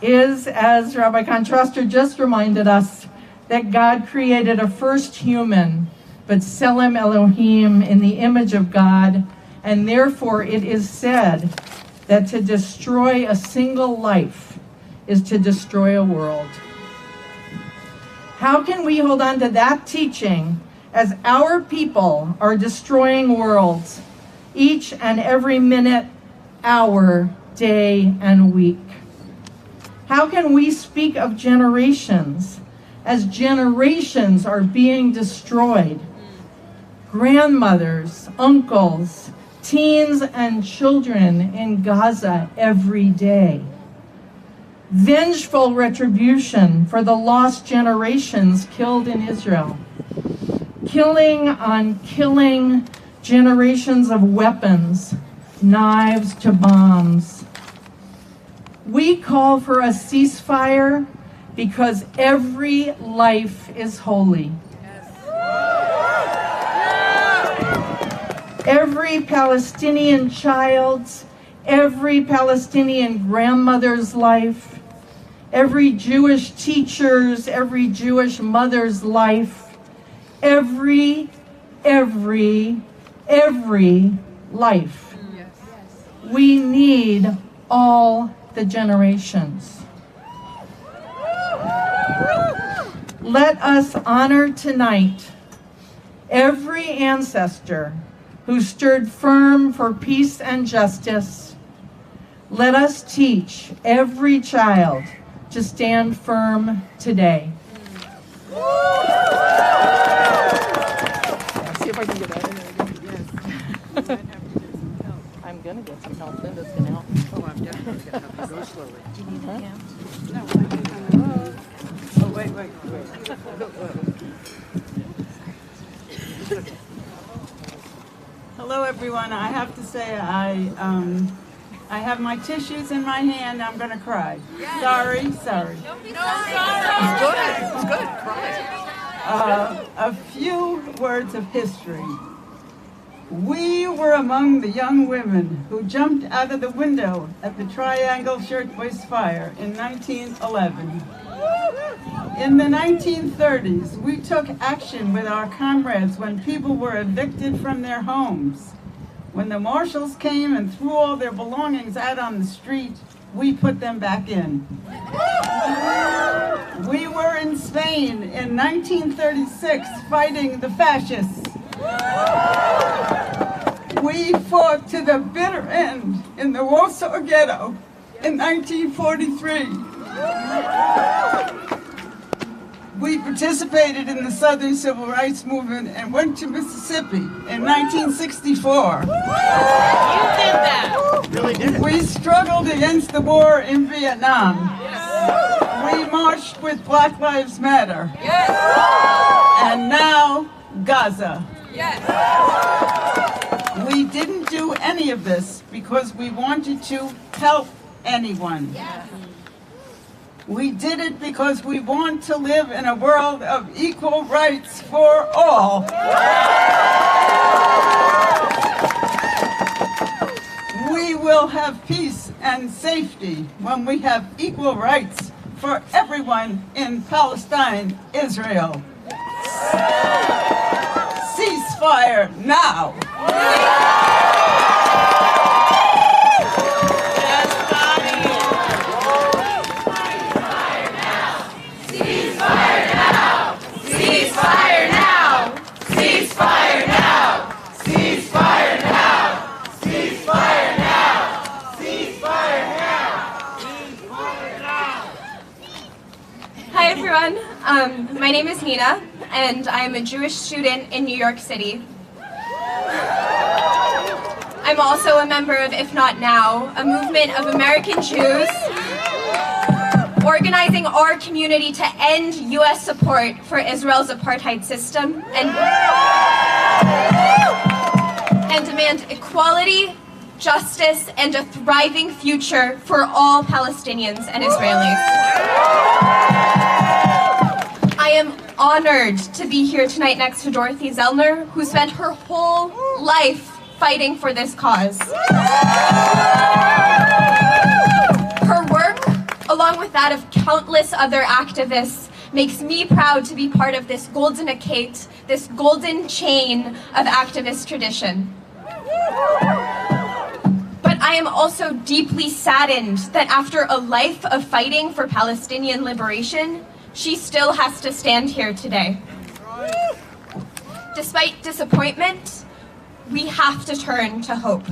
Speaker 9: is, as Rabbi Contraster just reminded us, that God created a first human, but Tselem Elohim, in the image of God, and therefore it is said that to destroy a single life is to destroy a world. How can we hold on to that teaching as our people are destroying worlds each and every minute, hour, day, and week? How can we speak of generations as generations are being destroyed? Grandmothers, uncles, teens, and children in Gaza every day. Vengeful retribution for the lost generations killed in Israel. Killing on killing, generations of weapons, knives to bombs. We call for a ceasefire because every life is holy. Every Palestinian child's, every Palestinian grandmother's life, every Jewish teacher's, every Jewish mother's life, every life. We need all the generations. Let us honor tonight every ancestor who stood firm for peace and justice. Let us teach every child to stand firm today.
Speaker 10: See if I can get that in there. I'm gonna get some help. Linda's gonna help. Oh, I'm definitely gonna help you. Go slowly. Do you need a hand? No. Oh, wait.
Speaker 11: Hello, everyone. I have to say, I have my tissues in my hand. I'm gonna cry. Sorry.
Speaker 10: It's good. It's good. Cry.
Speaker 11: A few words of history. We were among the young women who jumped out of the window at the Triangle Shirtwaist Fire in 1911. In the 1930s, we took action with our comrades when people were evicted from their homes. When the marshals came and threw all their belongings out on the street, we put them back in. We were in Spain in 1936 fighting the fascists. We fought to the bitter end in the Warsaw Ghetto in 1943. We participated in the Southern Civil Rights Movement and went to Mississippi in 1964.
Speaker 3: You did that.
Speaker 11: Really did it. We struggled against the war in Vietnam. Yes. We marched with Black Lives Matter.
Speaker 3: Yes.
Speaker 11: And now, Gaza.
Speaker 3: Yes.
Speaker 11: We didn't do any of this because we wanted to help anyone. Yes. We did it because we want to live in a world of equal rights for all. We will have peace and safety when we have equal rights for everyone in Palestine, Israel. Ceasefire now!
Speaker 12: Hi everyone, my name is Nina, and I'm a Jewish student in New York City. I'm also a member of If Not Now, a movement of American Jews organizing our community to end U.S. support for Israel's apartheid system and demand equality, justice, and a thriving future for all Palestinians and Israelis. I am honored to be here tonight next to Dorothy Zellner, who spent her whole life fighting for this cause. Her work, along with that of countless other activists, makes me proud to be part of this golden acate, this golden chain of activist tradition. But I am also deeply saddened that after a life of fighting for Palestinian liberation, she still has to stand here today. Despite disappointment, we have to turn to hope.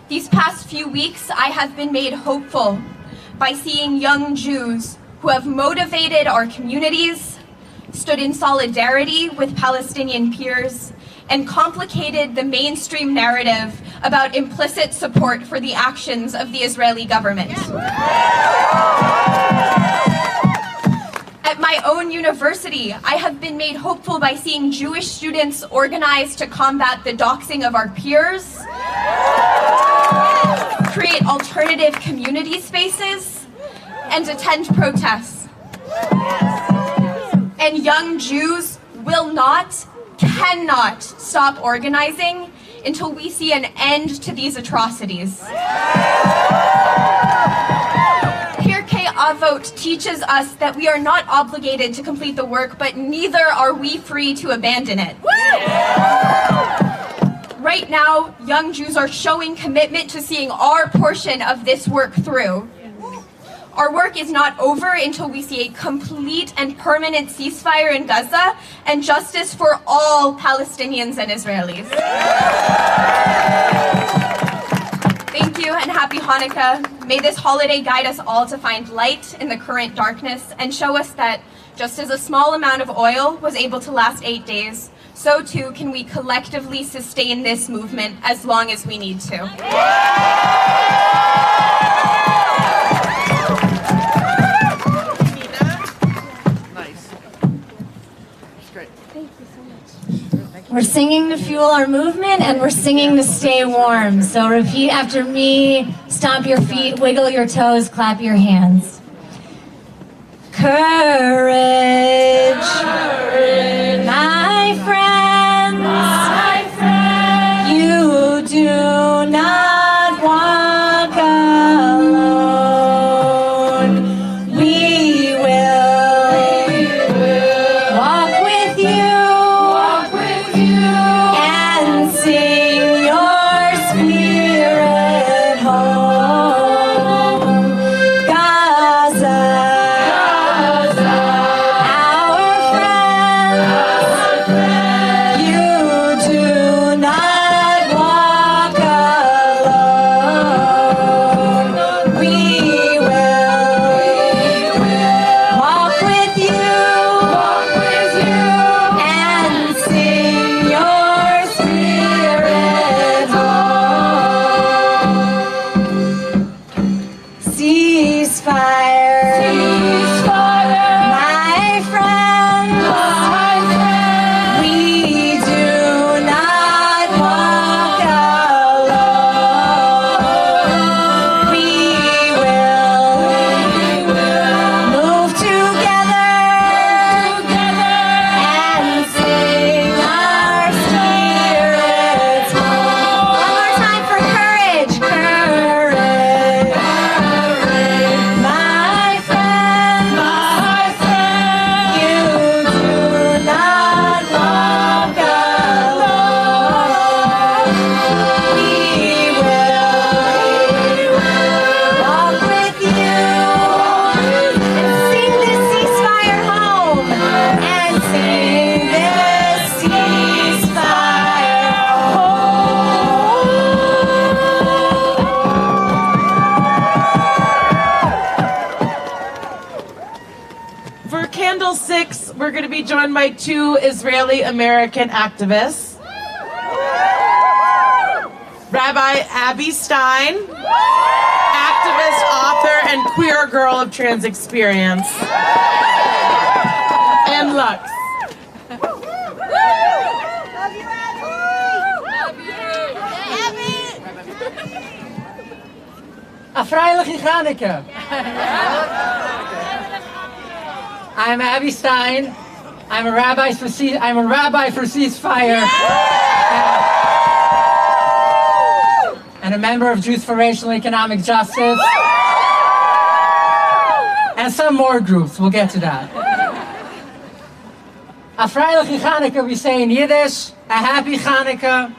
Speaker 12: These past few weeks, I have been made hopeful by seeing young Jews who have motivated our communities, stood in solidarity with Palestinian peers, and complicated the mainstream narrative about implicit support for the actions of the Israeli government. At my own university, I have been made hopeful by seeing Jewish students organize to combat the doxing of our peers, create alternative community spaces, and attend protests. And young Jews will not, cannot stop organizing until we see an end to these atrocities. Pirkei Avot teaches us that we are not obligated to complete the work, but neither are we free to abandon it. Right now, young Jews are showing commitment to seeing our portion of this work through. Our work is not over until we see a complete and permanent ceasefire in Gaza and justice for all Palestinians and Israelis. Thank you and happy Hanukkah. May this holiday guide us all to find light in the current darkness and show us that just as a small amount of oil was able to last 8 days, so too can we collectively sustain this movement as long as we need to.
Speaker 2: We're singing to fuel our movement, and we're singing to stay warm. So repeat after me, stomp your feet, wiggle your toes, clap your hands. Courage, my friends, you do not walk alone. We will walk with you.
Speaker 3: We're going to be joined by two Israeli-American activists. Rabbi Abby Stein, activist, author, and queer girl of trans experience. And Lux.
Speaker 13: Love you, Abby! Love you!
Speaker 14: A freiliche Hanukkah. I'm Abby Stein. I'm a rabbi for Ceasefire, and a member of Jews for Racial and Economic Justice, and some more groups. We'll get to that. A freiliche Hanukkah, we say in Yiddish. A happy Hanukkah.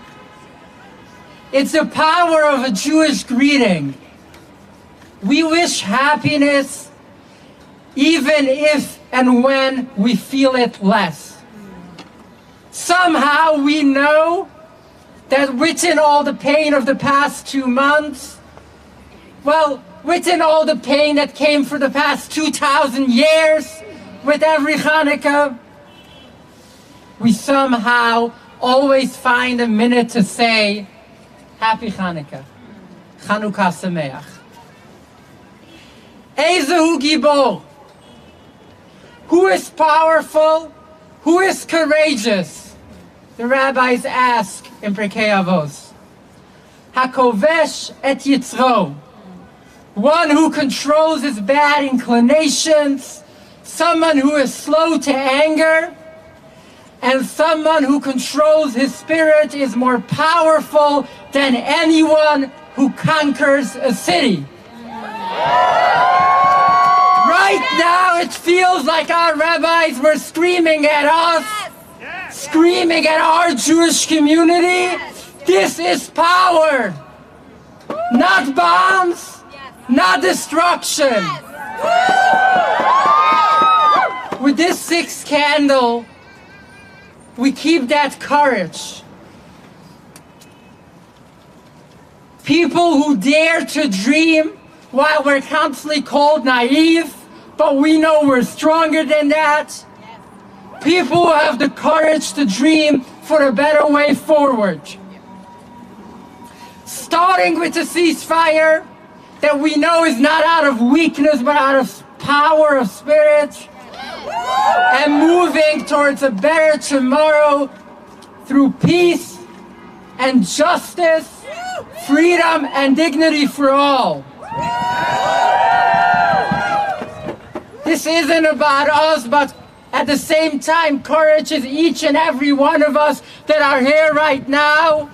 Speaker 14: It's the power of a Jewish greeting. We wish happiness even if and when we feel it less. Somehow we know that within all the pain of the past 2 months, well, within all the pain that came for the past 2,000 years with every Hanukkah, we somehow always find a minute to say, Happy Hanukkah, Chanukah Sameach. Ezehu Gibor, who is powerful, who is courageous? The rabbis ask in Pirkei Avos. Hakovesh et Yitzro, one who controls his bad inclinations, someone who is slow to anger, and someone who controls his spirit is more powerful than anyone who conquers a city. Right now it feels like our rabbis were screaming at us, screaming at our Jewish community. This is power, not bombs, not destruction. With this 6th candle, we keep that courage. People who dare to dream while we're constantly called naive, but we know we're stronger than that. People who have the courage to dream for a better way forward. Starting with the ceasefire that we know is not out of weakness but out of power of spirit, and moving towards a better tomorrow through peace and justice, freedom and dignity for all. This isn't about us, but at the same time, courage is each and every one of us that are here right now,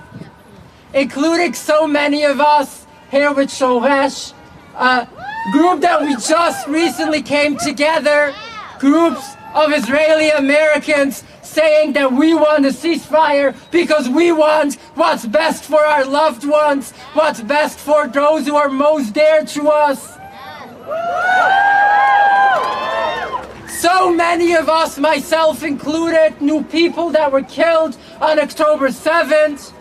Speaker 14: including so many of us here with Shoresh, a group that we just recently came together, groups of Israeli Americans saying that we want a ceasefire because we want what's best for our loved ones, what's best for those who are most dear to us. So many of us, myself included, knew people that were killed on October 7th.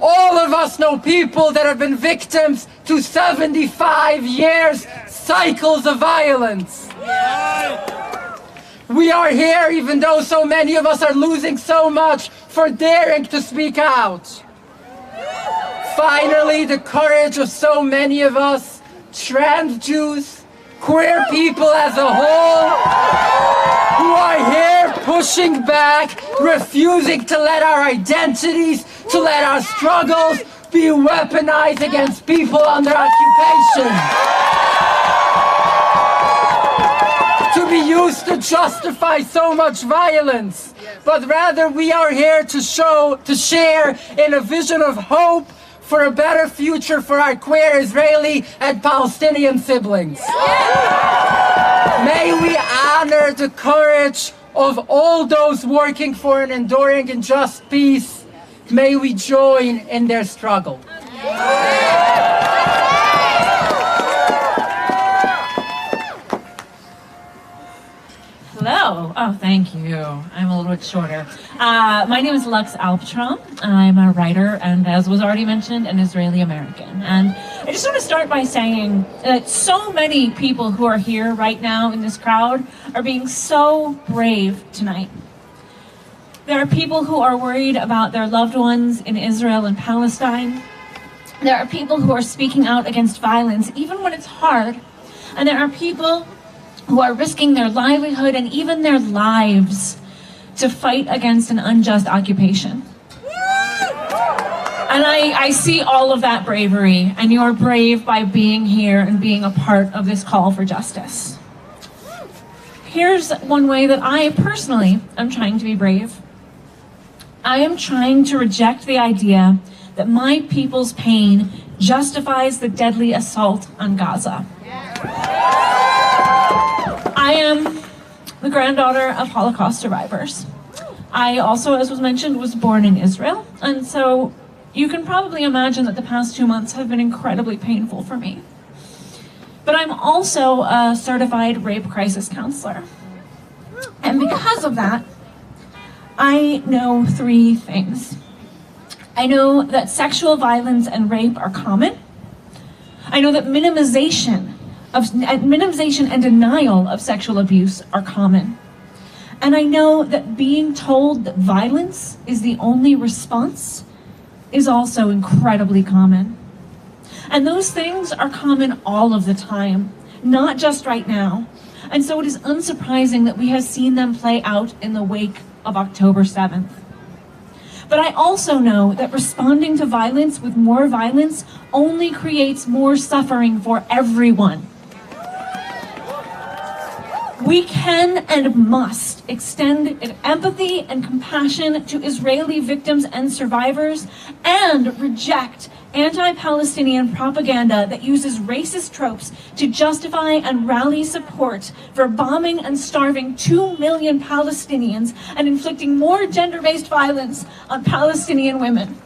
Speaker 14: All of us know people that have been victims to 75 years cycles of violence. We are here, even though so many of us are losing so much, for daring to speak out. Finally, the courage of so many of us, trans Jews, queer people as a whole, who are here pushing back, refusing to let our identities, to let our struggles be weaponized against people under occupation. To be used to justify so much violence, but rather we are here to share in a vision of hope for a better future for our queer Israeli and Palestinian siblings. May we honor the courage of all those working for an enduring and just peace. May we join in their struggle.
Speaker 13: Hello. Oh, thank you. I'm a little bit shorter. My name is Lux Alptrom. I'm a writer and, as was already mentioned, an Israeli American. And I just want to start by saying that so many people who are here right now in this crowd are being so brave tonight. There are people who are worried about their loved ones in Israel and Palestine. There are people who are speaking out against violence, even when it's hard. And there are people who are risking their livelihood and even their lives to fight against an unjust occupation. And I see all of that bravery, and you are brave by being here and being a part of this call for justice. Here's one way that I personally am trying to be brave. I am trying to reject the idea that my people's pain justifies the deadly assault on Gaza. I am the granddaughter of Holocaust survivors. I also, as was mentioned, was born in Israel. And so you can probably imagine that the past 2 months have been incredibly painful for me. But I'm also a certified rape crisis counselor. And because of that, I know 3 things. I know that sexual violence and rape are common. I know that minimization and denial of sexual abuse are common. And I know that being told that violence is the only response is also incredibly common. And those things are common all of the time, not just right now. And so it is unsurprising that we have seen them play out in the wake of October 7th. But I also know that responding to violence with more violence only creates more suffering for everyone. We can and must extend empathy and compassion to Israeli victims and survivors and reject anti-Palestinian propaganda that uses racist tropes to justify and rally support for bombing and starving 2 million Palestinians and inflicting more gender-based violence on Palestinian women.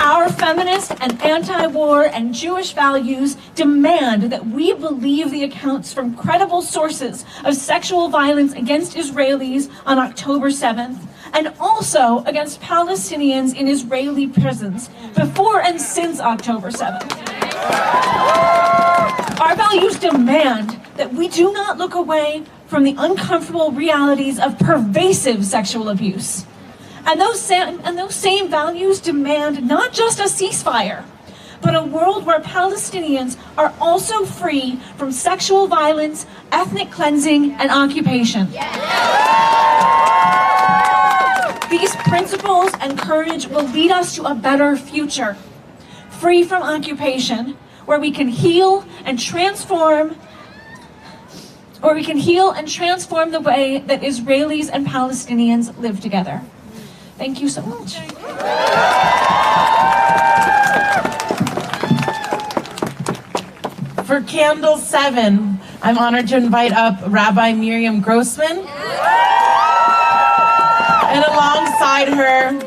Speaker 13: Our feminist and anti-war and Jewish values demand that we believe the accounts from credible sources of sexual violence against Israelis on October 7th, and also against Palestinians in Israeli prisons before and since October 7th. Our values demand that we do not look away from the uncomfortable realities of pervasive sexual abuse. And those same values demand not just a ceasefire, but a world where Palestinians are also free from sexual violence, ethnic cleansing, and occupation. These principles and courage will lead us to a better future, free from occupation, where we can heal and transform the way that Israelis and Palestinians live together. Thank you so much.
Speaker 3: For Candle 7, I'm honored to invite up Rabbi Miriam Grossman. And alongside her,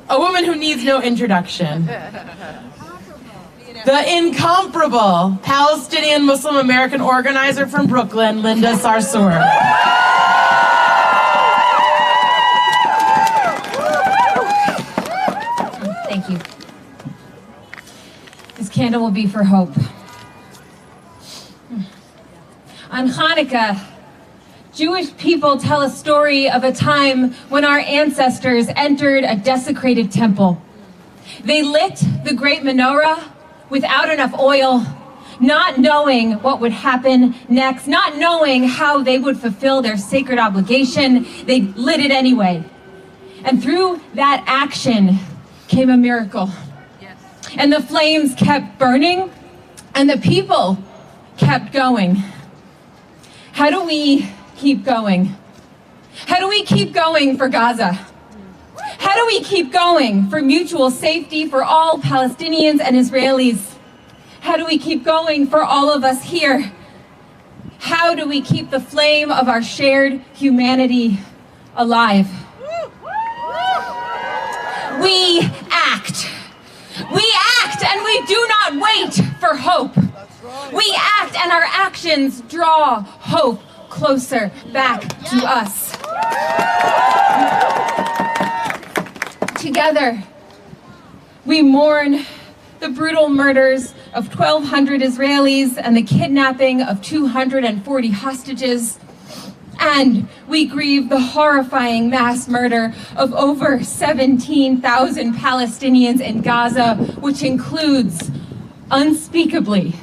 Speaker 3: a woman who needs no introduction. The incomparable Palestinian Muslim American organizer from Brooklyn, Linda Sarsour.
Speaker 15: Thank you. This candle will be for hope. On Hanukkah, Jewish people tell a story of a time when our ancestors entered a desecrated temple. They lit the great menorah without enough oil, not knowing what would happen next, not knowing how they would fulfill their sacred obligation. They lit it anyway. And through that action came a miracle. And the flames kept burning, and the people kept going. How do we keep going? How do we keep going for Gaza? How do we keep going for mutual safety for all Palestinians and Israelis? How do we keep going for all of us here? How do we keep the flame of our shared humanity alive? We act. We act and we do not wait for hope. We act and our actions draw hope closer back to us. Together, we mourn the brutal murders of 1,200 Israelis and the kidnapping of 240 hostages. And we grieve the horrifying mass murder of over 17,000 Palestinians in Gaza, which includes, unspeakably,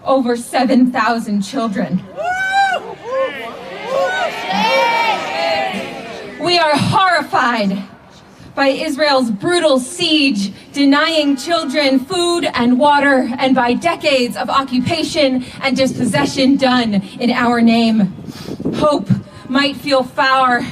Speaker 15: over 7,000 children. We are horrified by Israel's brutal siege, denying children food and water, and by decades of occupation and dispossession done in our name. Hope might feel far,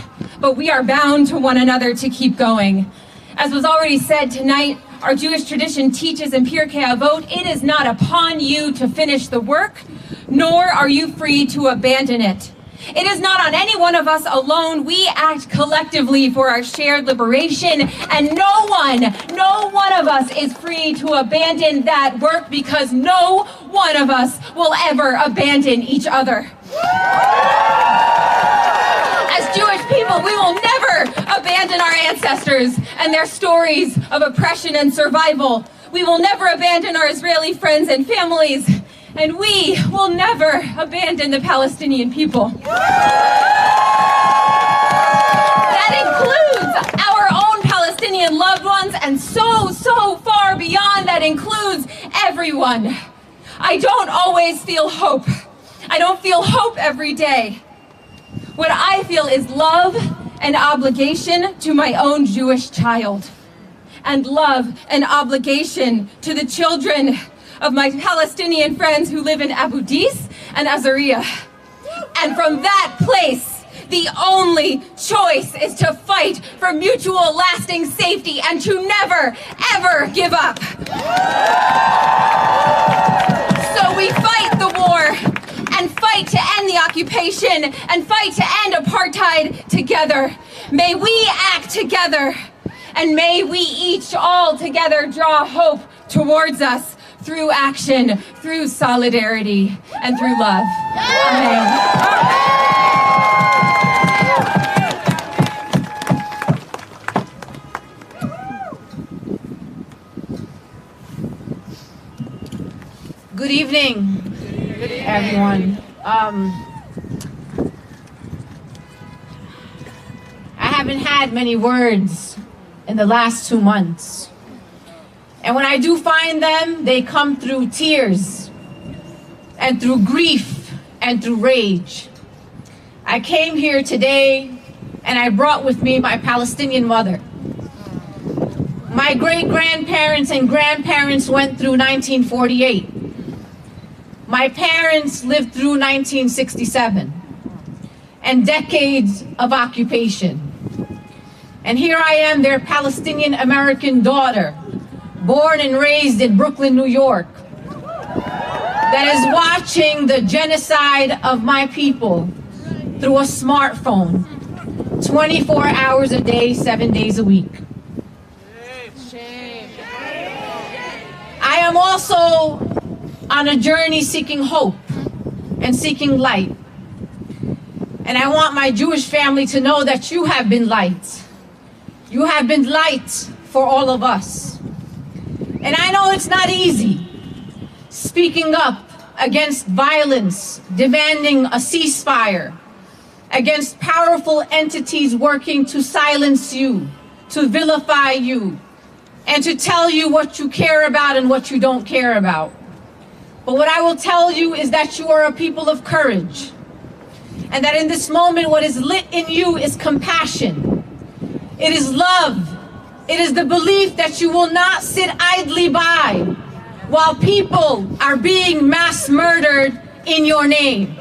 Speaker 15: but we are bound to one another to keep going. As was already said tonight, our Jewish tradition teaches in Pirkei Avot, it is not upon you to finish the work, nor are you free to abandon it. It is not on any one of us alone. We act collectively for our shared liberation, and no one of us is free to abandon that work, because no one of us will ever abandon each other. As Jewish people, we will never abandon our ancestors and their stories of oppression and survival. We will never abandon our Israeli friends and families, and we will never abandon the Palestinian people. That includes our own Palestinian loved ones, and so far beyond. That includes everyone. I don't always feel hope. I don't feel hope every day. What I feel is love and obligation to my own Jewish child, and love and obligation to the children of my Palestinian friends who live in Abu Dis and Azariah. And from that place, the only choice is to fight for mutual lasting safety and to never, ever give up. So we fight the war, and fight to end the occupation, and fight to end apartheid together. May we act together, and may we each all together draw hope towards us through action, through solidarity, and through love. Amen.
Speaker 16: Good evening, everyone. I haven't had many words in the last 2 months. And when I do find them, they come through tears and through grief and through rage. I came here today and I brought with me my Palestinian mother. My great-grandparents and grandparents went through 1948. My parents lived through 1967 and decades of occupation. And here I am, their Palestinian American daughter, born and raised in Brooklyn, New York, that is watching the genocide of my people through a smartphone, 24 hours a day, 7 days a week. I am also on a journey seeking hope and seeking light. And I want my Jewish family to know that you have been light. You have been light for all of us. And I know it's not easy speaking up against violence, demanding a ceasefire, against powerful entities working to silence you, to vilify you, and to tell you what you care about and what you don't care about. But what I will tell you is that you are a people of courage, and that in this moment what is lit in you is compassion. It is love. It is the belief that you will not sit idly by while people are being mass murdered in your name.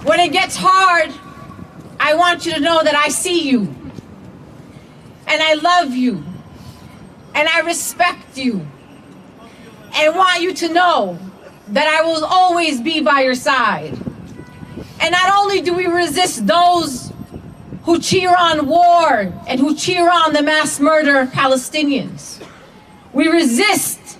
Speaker 16: When it gets hard, I want you to know that I see you, and I love you, and I respect you, and want you to know that I will always be by your side. And not only do we resist those who cheer on war and who cheer on the mass murder of Palestinians, we resist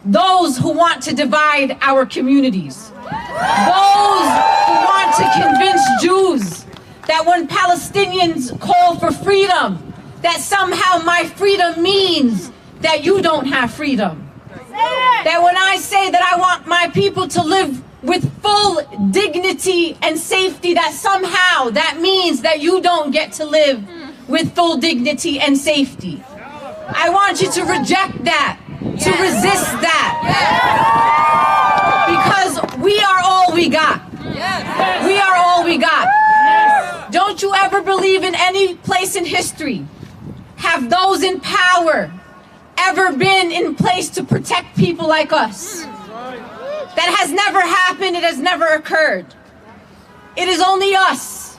Speaker 16: those who want to divide our communities, those who want to convince Jews that when Palestinians call for freedom, that somehow my freedom means that you don't have freedom. That when I say that I want my people to live with full dignity and safety, that somehow that means that you don't get to live with full dignity and safety. I want you to reject that, to resist that. Because we are all we got. We are all we got. Don't you ever believe in any place in history have those in power ever been in place to protect people like us? That has never happened. It has never occurred. It is only us.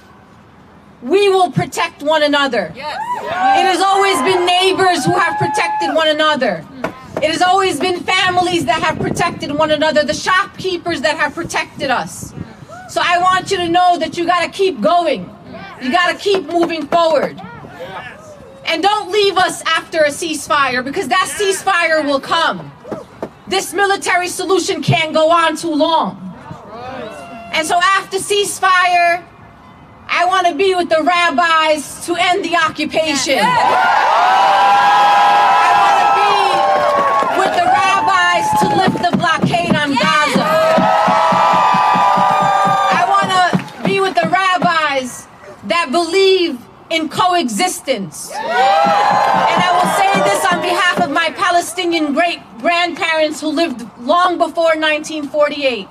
Speaker 16: We will protect one another. It has always been neighbors who have protected one another. It It has always been families that have protected one another, the shopkeepers that have protected us. So I want you to know that you gotta keep going. You gotta keep moving forward. And don't leave us after a ceasefire, because that ceasefire will come. This military solution can't go on too long. And so after ceasefire, I want to be with the rabbis to end the occupation. I want to be with the rabbis to lift the blockade on Gaza. I want to be with the rabbis that believe in coexistence. And I will say this on behalf of my Palestinian great-grandparents who lived long before 1948,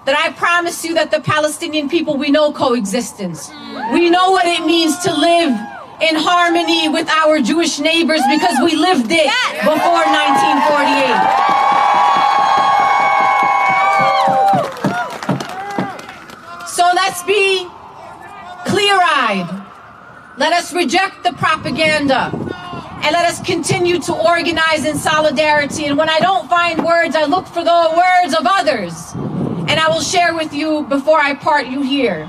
Speaker 16: that I promise you that the Palestinian people, we know coexistence. We know what it means to live in harmony with our Jewish neighbors because we lived it before 1948. So let's be clear-eyed. Let us reject the propaganda, and let us continue to organize in solidarity. And when I don't find words, I look for the words of others. And I will share with you before I part you here.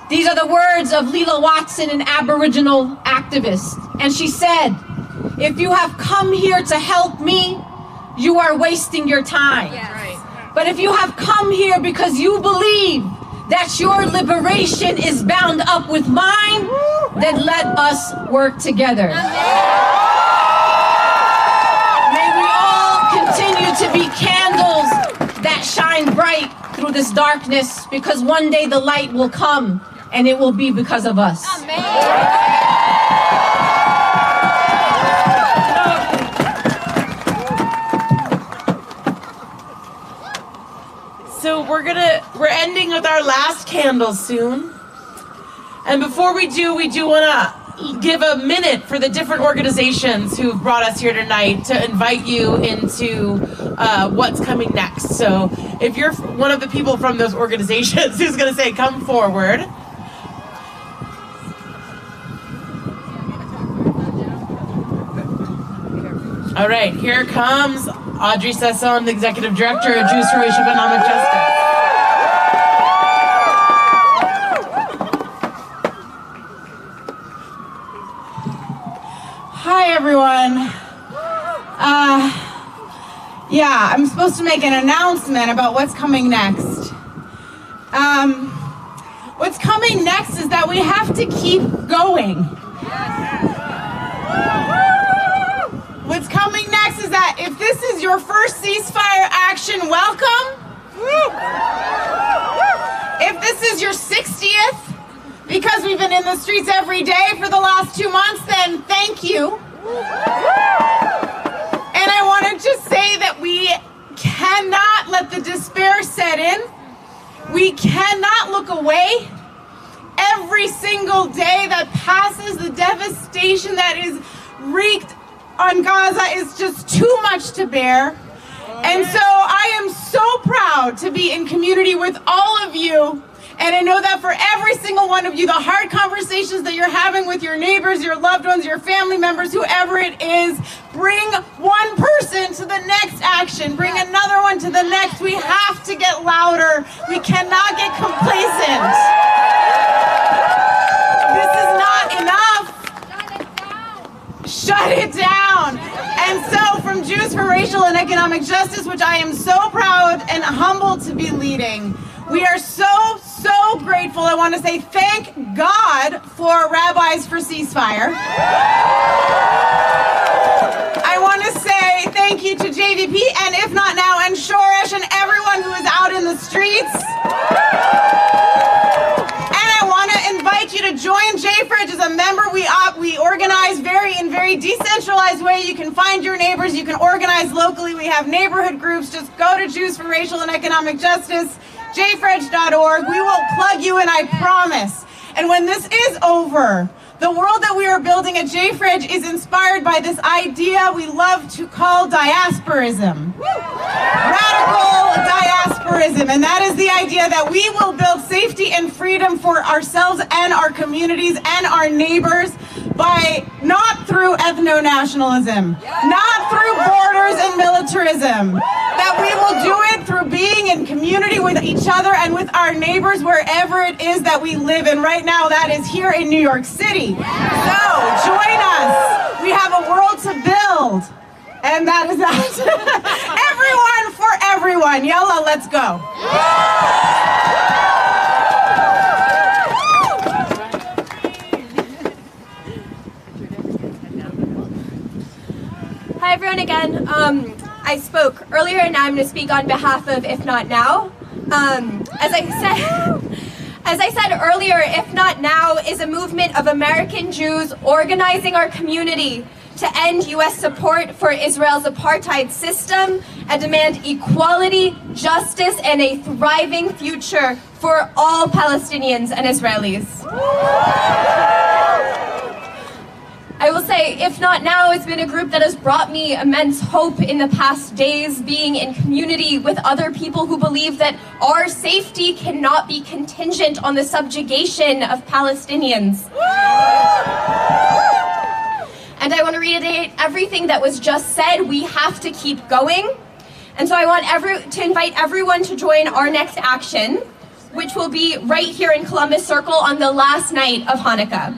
Speaker 16: These are the words of Leela Watson, an Aboriginal activist. And she said, "If you have come here to help me, you are wasting your time. But if you have come here because you believe that your liberation is bound up with mine, then let us work together." May we all continue to be candles that shine bright through this darkness, because one day the light will come, and it will be because of us.
Speaker 3: So we're ending with our last candle soon. And before we do want to give a minute for the different organizations who've brought us here tonight to invite you into what's coming next. So if you're one of the people from those organizations who's going to say, come forward. All right, here comes Audrey Sasson, the Executive Director of Jews for Racial Economic Justice.
Speaker 17: Hi, everyone. Yeah, I'm supposed to make an announcement about what's coming next. What's coming next is that we have to keep going. What's coming next is that if this is your first ceasefire action, welcome. If this is your 60th, because we've been in the streets every day for the last 2 months, then thank you. And I want to just say that we cannot let the despair set in. We cannot look away. Every single day that passes, the devastation that is wreaked on Gaza is just too much to bear. And so I am so proud to be in community with all of you. And I know that for every single one of you, the hard conversations that you're having with your neighbors, your loved ones, your family members, whoever it is, bring one person to the next action, bring another one to the next. We have to get louder. We cannot get complacent. This is not enough. Shut it down. And so from Jews for Racial and Economic Justice, which I am so proud and humbled to be leading, we are so grateful. I want to say thank God for Rabbis for Ceasefire. I want to say thank you to JVP, and if not now, and Shoresh, and everyone who is out in the streets. And I want to invite you to join JFREJ as a member. We organize in very decentralized way. You can find your neighbors. You can organize locally. We have neighborhood groups. Just go to Jews for Racial and Economic Justice, jfrej.org. We will plug you in, I promise. And when this is over, the world that we are building at JFREJ is inspired by this idea we love to call diasporism. Radical diasporism. And that is the idea that we will build safety and freedom for ourselves and our communities and our neighbors by not through ethno-nationalism, not through borders and militarism, that we will do it through being in community with each other and with our neighbors wherever it is that we live. And right now that is here in New York City. So join us. We have a world to build. And that is that. Everyone for everyone. Yalla, let's go.
Speaker 12: Hi everyone again. I spoke earlier and now I'm going to speak on behalf of If Not Now. As I said earlier, If Not Now is a movement of American Jews organizing our community to end U.S. support for Israel's apartheid system and demand equality, justice, and a thriving future for all Palestinians and Israelis. I will say, If Not Now has been a group that has brought me immense hope in the past days, being in community with other people who believe that our safety cannot be contingent on the subjugation of Palestinians. And I want to reiterate everything that was just said. We have to keep going. And so I want to invite everyone to join our next action, which will be right here in Columbus Circle on the last night of Hanukkah.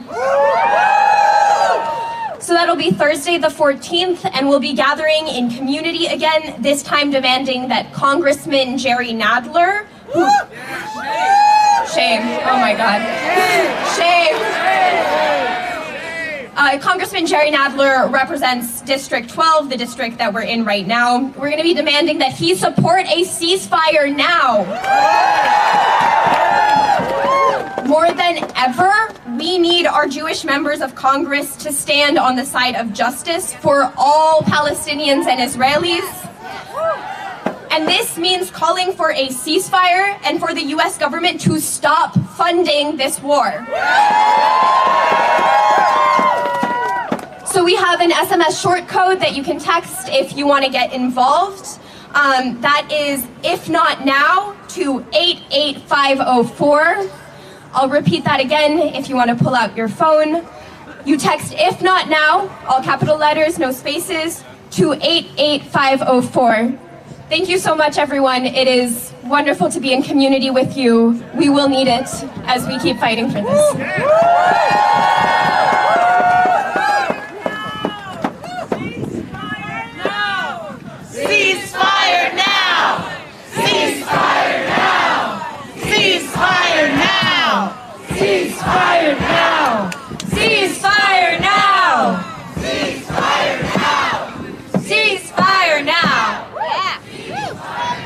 Speaker 12: So that'll be Thursday the 14th, and we'll be gathering in community again, this time demanding that Congressman Jerry Nadler, shame, oh my God, shame. Congressman Jerry Nadler represents District 12, the district that we're in right now. We're going to be demanding that he support a ceasefire now. More than ever, we need our Jewish members of Congress to stand on the side of justice for all Palestinians and Israelis. And this means calling for a ceasefire and for the U.S. government to stop funding this war. So we have an SMS short code that you can text if you want to get involved. That is If Not Now to 88504. I'll repeat that again if you want to pull out your phone. You text If Not Now, all capital letters, no spaces, to 88504. Thank you so much, everyone. It is wonderful to be in community with you. We will need it as we keep fighting for this.
Speaker 3: Ceasefire now! Ceasefire now! Ceasefire now! Ceasefire now!
Speaker 15: Ceasefire now! Ceasefire now!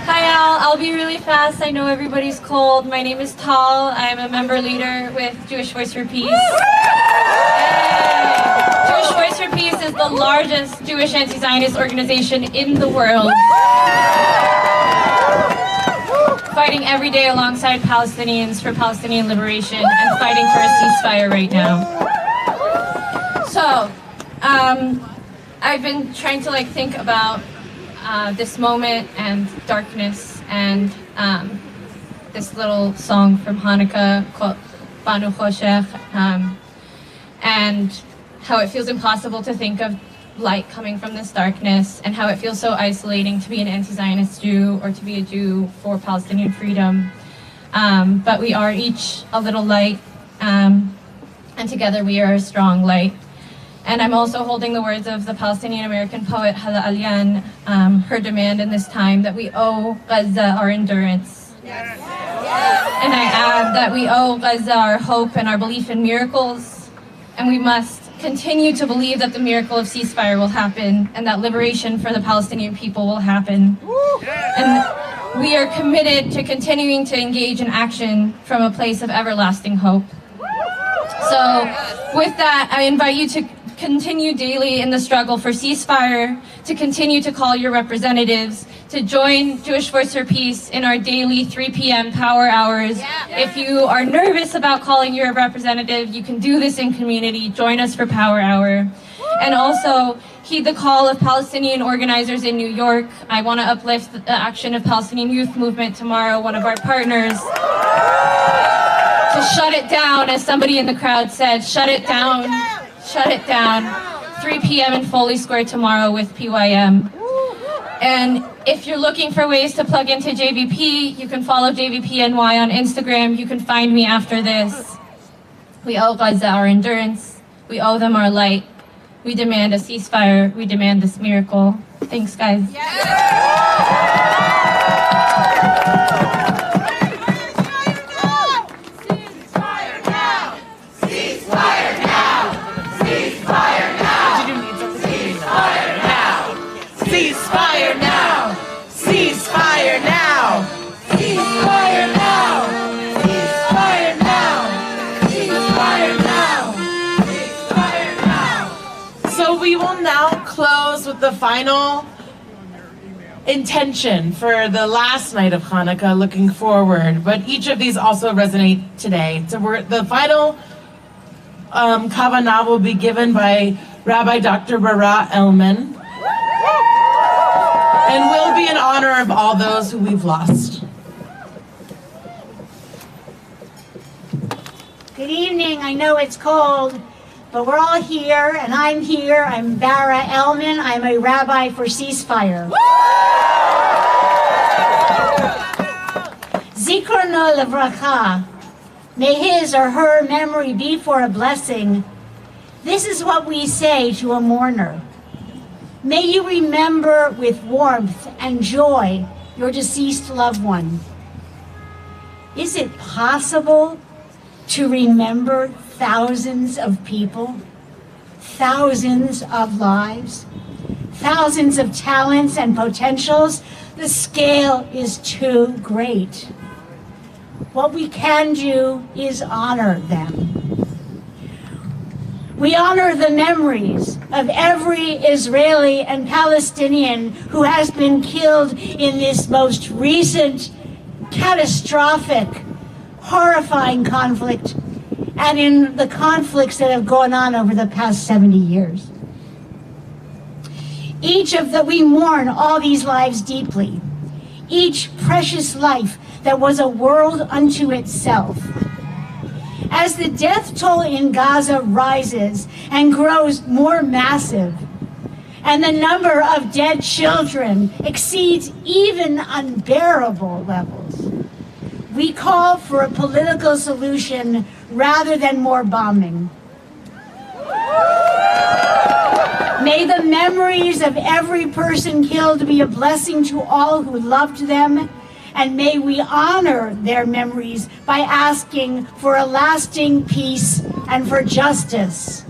Speaker 15: Hi all, I'll be really fast. I know everybody's cold. My name is Tal. I'm a member leader with Jewish Voice for Peace. Jewish Voice for Peace is the largest Jewish anti-Zionist organization in the world, fighting every day alongside Palestinians for Palestinian liberation and fighting for a ceasefire right now. So, I've been trying to think about this moment and darkness and this little song from Hanukkah called Banu Choshech, and how it feels impossible to think of light coming from this darkness, and how it feels so isolating to be an anti-Zionist Jew or to be a Jew for Palestinian freedom. But we are each a little light, and together we are a strong light. And I'm also holding the words of the Palestinian-American poet Hala Alyan, her demand in this time that we owe Gaza our endurance. Yes. And I add that we owe Gaza our hope and our belief in miracles, and we must continue to believe that the miracle of ceasefire will happen and that liberation for the Palestinian people will happen. And we are committed to continuing to engage in action from a place of everlasting hope. So with that, I invite you to continue daily in the struggle for ceasefire, to continue to call your representatives, to join Jewish Voice for Peace in our daily 3 p.m. power hours. If you are nervous about calling your representative, you can do this in community. Join us for power hour. And also, heed the call of Palestinian organizers in New York. I want to uplift the action of Palestinian Youth Movement tomorrow, one of our partners, to shut it down, as somebody in the crowd said, shut it down. shut it down. 3 p.m. in Foley Square tomorrow with PYM. And if you're looking for ways to plug into JVP, you can follow JVPNY on Instagram. You can find me after this. We owe Gaza our endurance. We owe them our light. We demand a ceasefire. We demand this miracle. Thanks, guys.
Speaker 3: Ceasefire now! Ceasefire now! Ceasefire now! Ceasefire now! Ceasefire now! Ceasefire now! So we will now close with the final intention for the last night of Hanukkah, looking forward. But each of these also resonate today. So the final kavanah will be given by Rabbi Dr. Bara Elman, and will be in honor of all those who we've lost.
Speaker 18: Good evening. I know it's cold, but we're all here, and I'm here. I'm Bara Elman. I'm a rabbi for Ceasefire. Zichrono Livracha. May his or her memory be for a blessing. This is what we say to a mourner. May you remember with warmth and joy your deceased loved one. Is it possible to remember thousands of people, thousands of lives, thousands of talents and potentials? The scale is too great. What we can do is honor them. We honor the memories of every Israeli and Palestinian who has been killed in this most recent, catastrophic, horrifying conflict, and in the conflicts that have gone on over the past 70 years. We mourn all these lives deeply, each precious life that was a world unto itself. As the death toll in Gaza rises and grows more massive, and the number of dead children exceeds even unbearable levels, we call for a political solution rather than more bombing. May the memories of every person killed be a blessing to all who loved them, and may we honor their memories by asking for a lasting peace and for justice.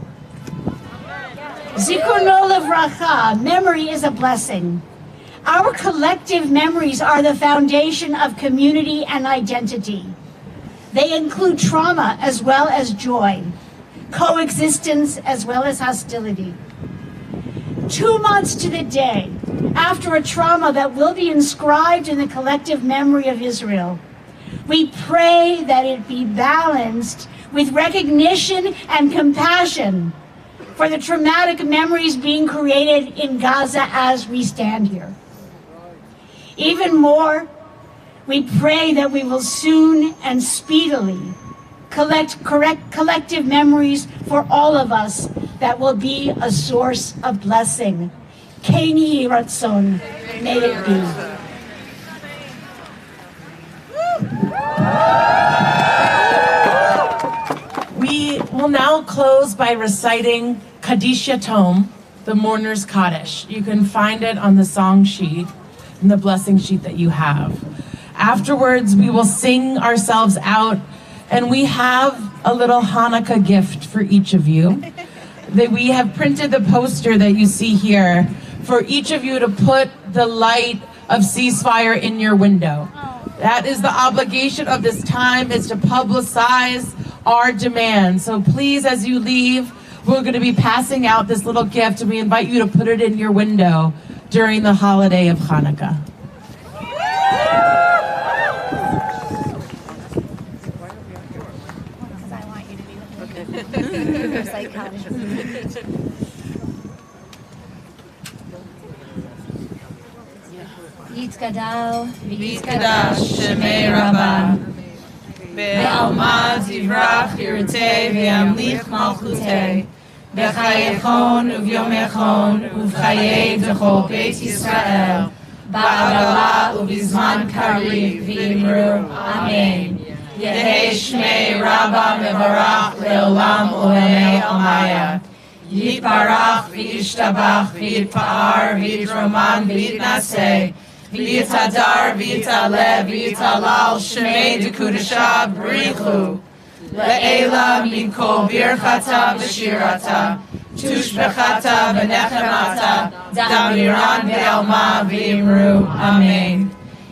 Speaker 18: Zichrono Livracha, memory is a blessing. Our collective memories are the foundation of community and identity. They include trauma as well as joy, coexistence as well as hostility. 2 months to the day after a trauma that will be inscribed in the collective memory of Israel, we pray that it be balanced with recognition and compassion for the traumatic memories being created in Gaza as we stand here. Even more, we pray that we will soon and speedily collect collective memories for all of us that will be a source of blessing. Ken Yehi Ratzon, may it be.
Speaker 3: We will now close by reciting Kaddish Yatom, the Mourner's Kaddish. You can find it on the song sheet and the blessing sheet that you have. Afterwards, we will sing ourselves out, and we have a little Hanukkah gift for each of you. We have printed the poster that you see here for each of you to put the light of ceasefire in your window. That is the obligation of this time, is to publicize our demand. So please, as you leave, we're going to be passing out this little gift, and we invite you to put it in your window during the holiday of Hanukkah.
Speaker 18: Yitzgadal,
Speaker 17: Yitzgadash Shemei Rabbah, Be'alma Tivrach Yirtei V'yamlich Malchutei,
Speaker 16: בחייכון וביומכון ובחיי דכל בית ישראל, בעגלה ובזמן קריב, ואמרו אמן. יהי שמי רבא מברך לעולם עולמי עלמיה. יתברך וישתבח ויתפאר ויתרומן ויתנשא ויתהדר ויתעלה ויתהלל שמי דקודשה בריחו. לעילה מן כל ברכתה ושירתה, תושבחתה ונחמתה, דמירן בעלמה ואמרו אמן.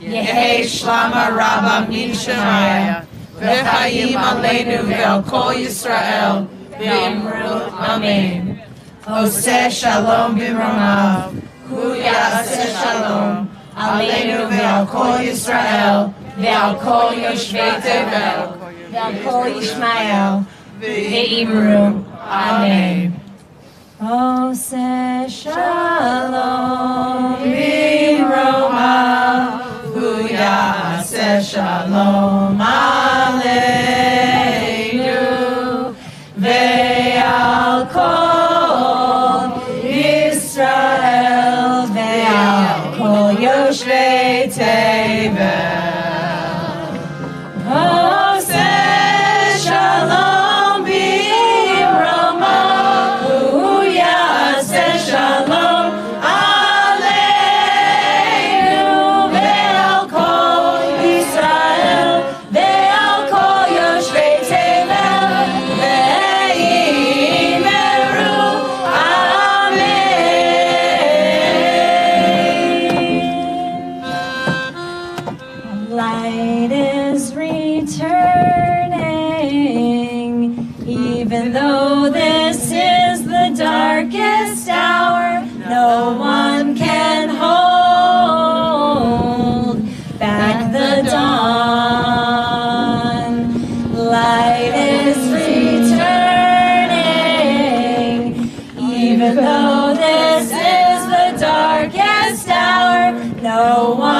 Speaker 16: יהי שלמה רבה מן שמיה, וחיים עלינו ועל כל ישראל, ואמרו אמן. עושה שלום במרומיו, הוא יעשה שלום עלינו ועל כל ישראל, ועל כל יושבי תבל, ועל כל ישמעאל, ואמרו אמן.
Speaker 2: עושה שלום במרומיו,
Speaker 16: הוא יעשה שלום עלינו ועל כל ישראל ועל כל יושבי תבל. עושה שלום במרומיו, הוא יעשה שלום עלינו ועל כל ישראל ועל כל יושבי תבל, ואמרו amen.
Speaker 2: Light is returning, even though this is the darkest hour, no one can hold back the dawn. Light is returning, even though this is the darkest hour, no one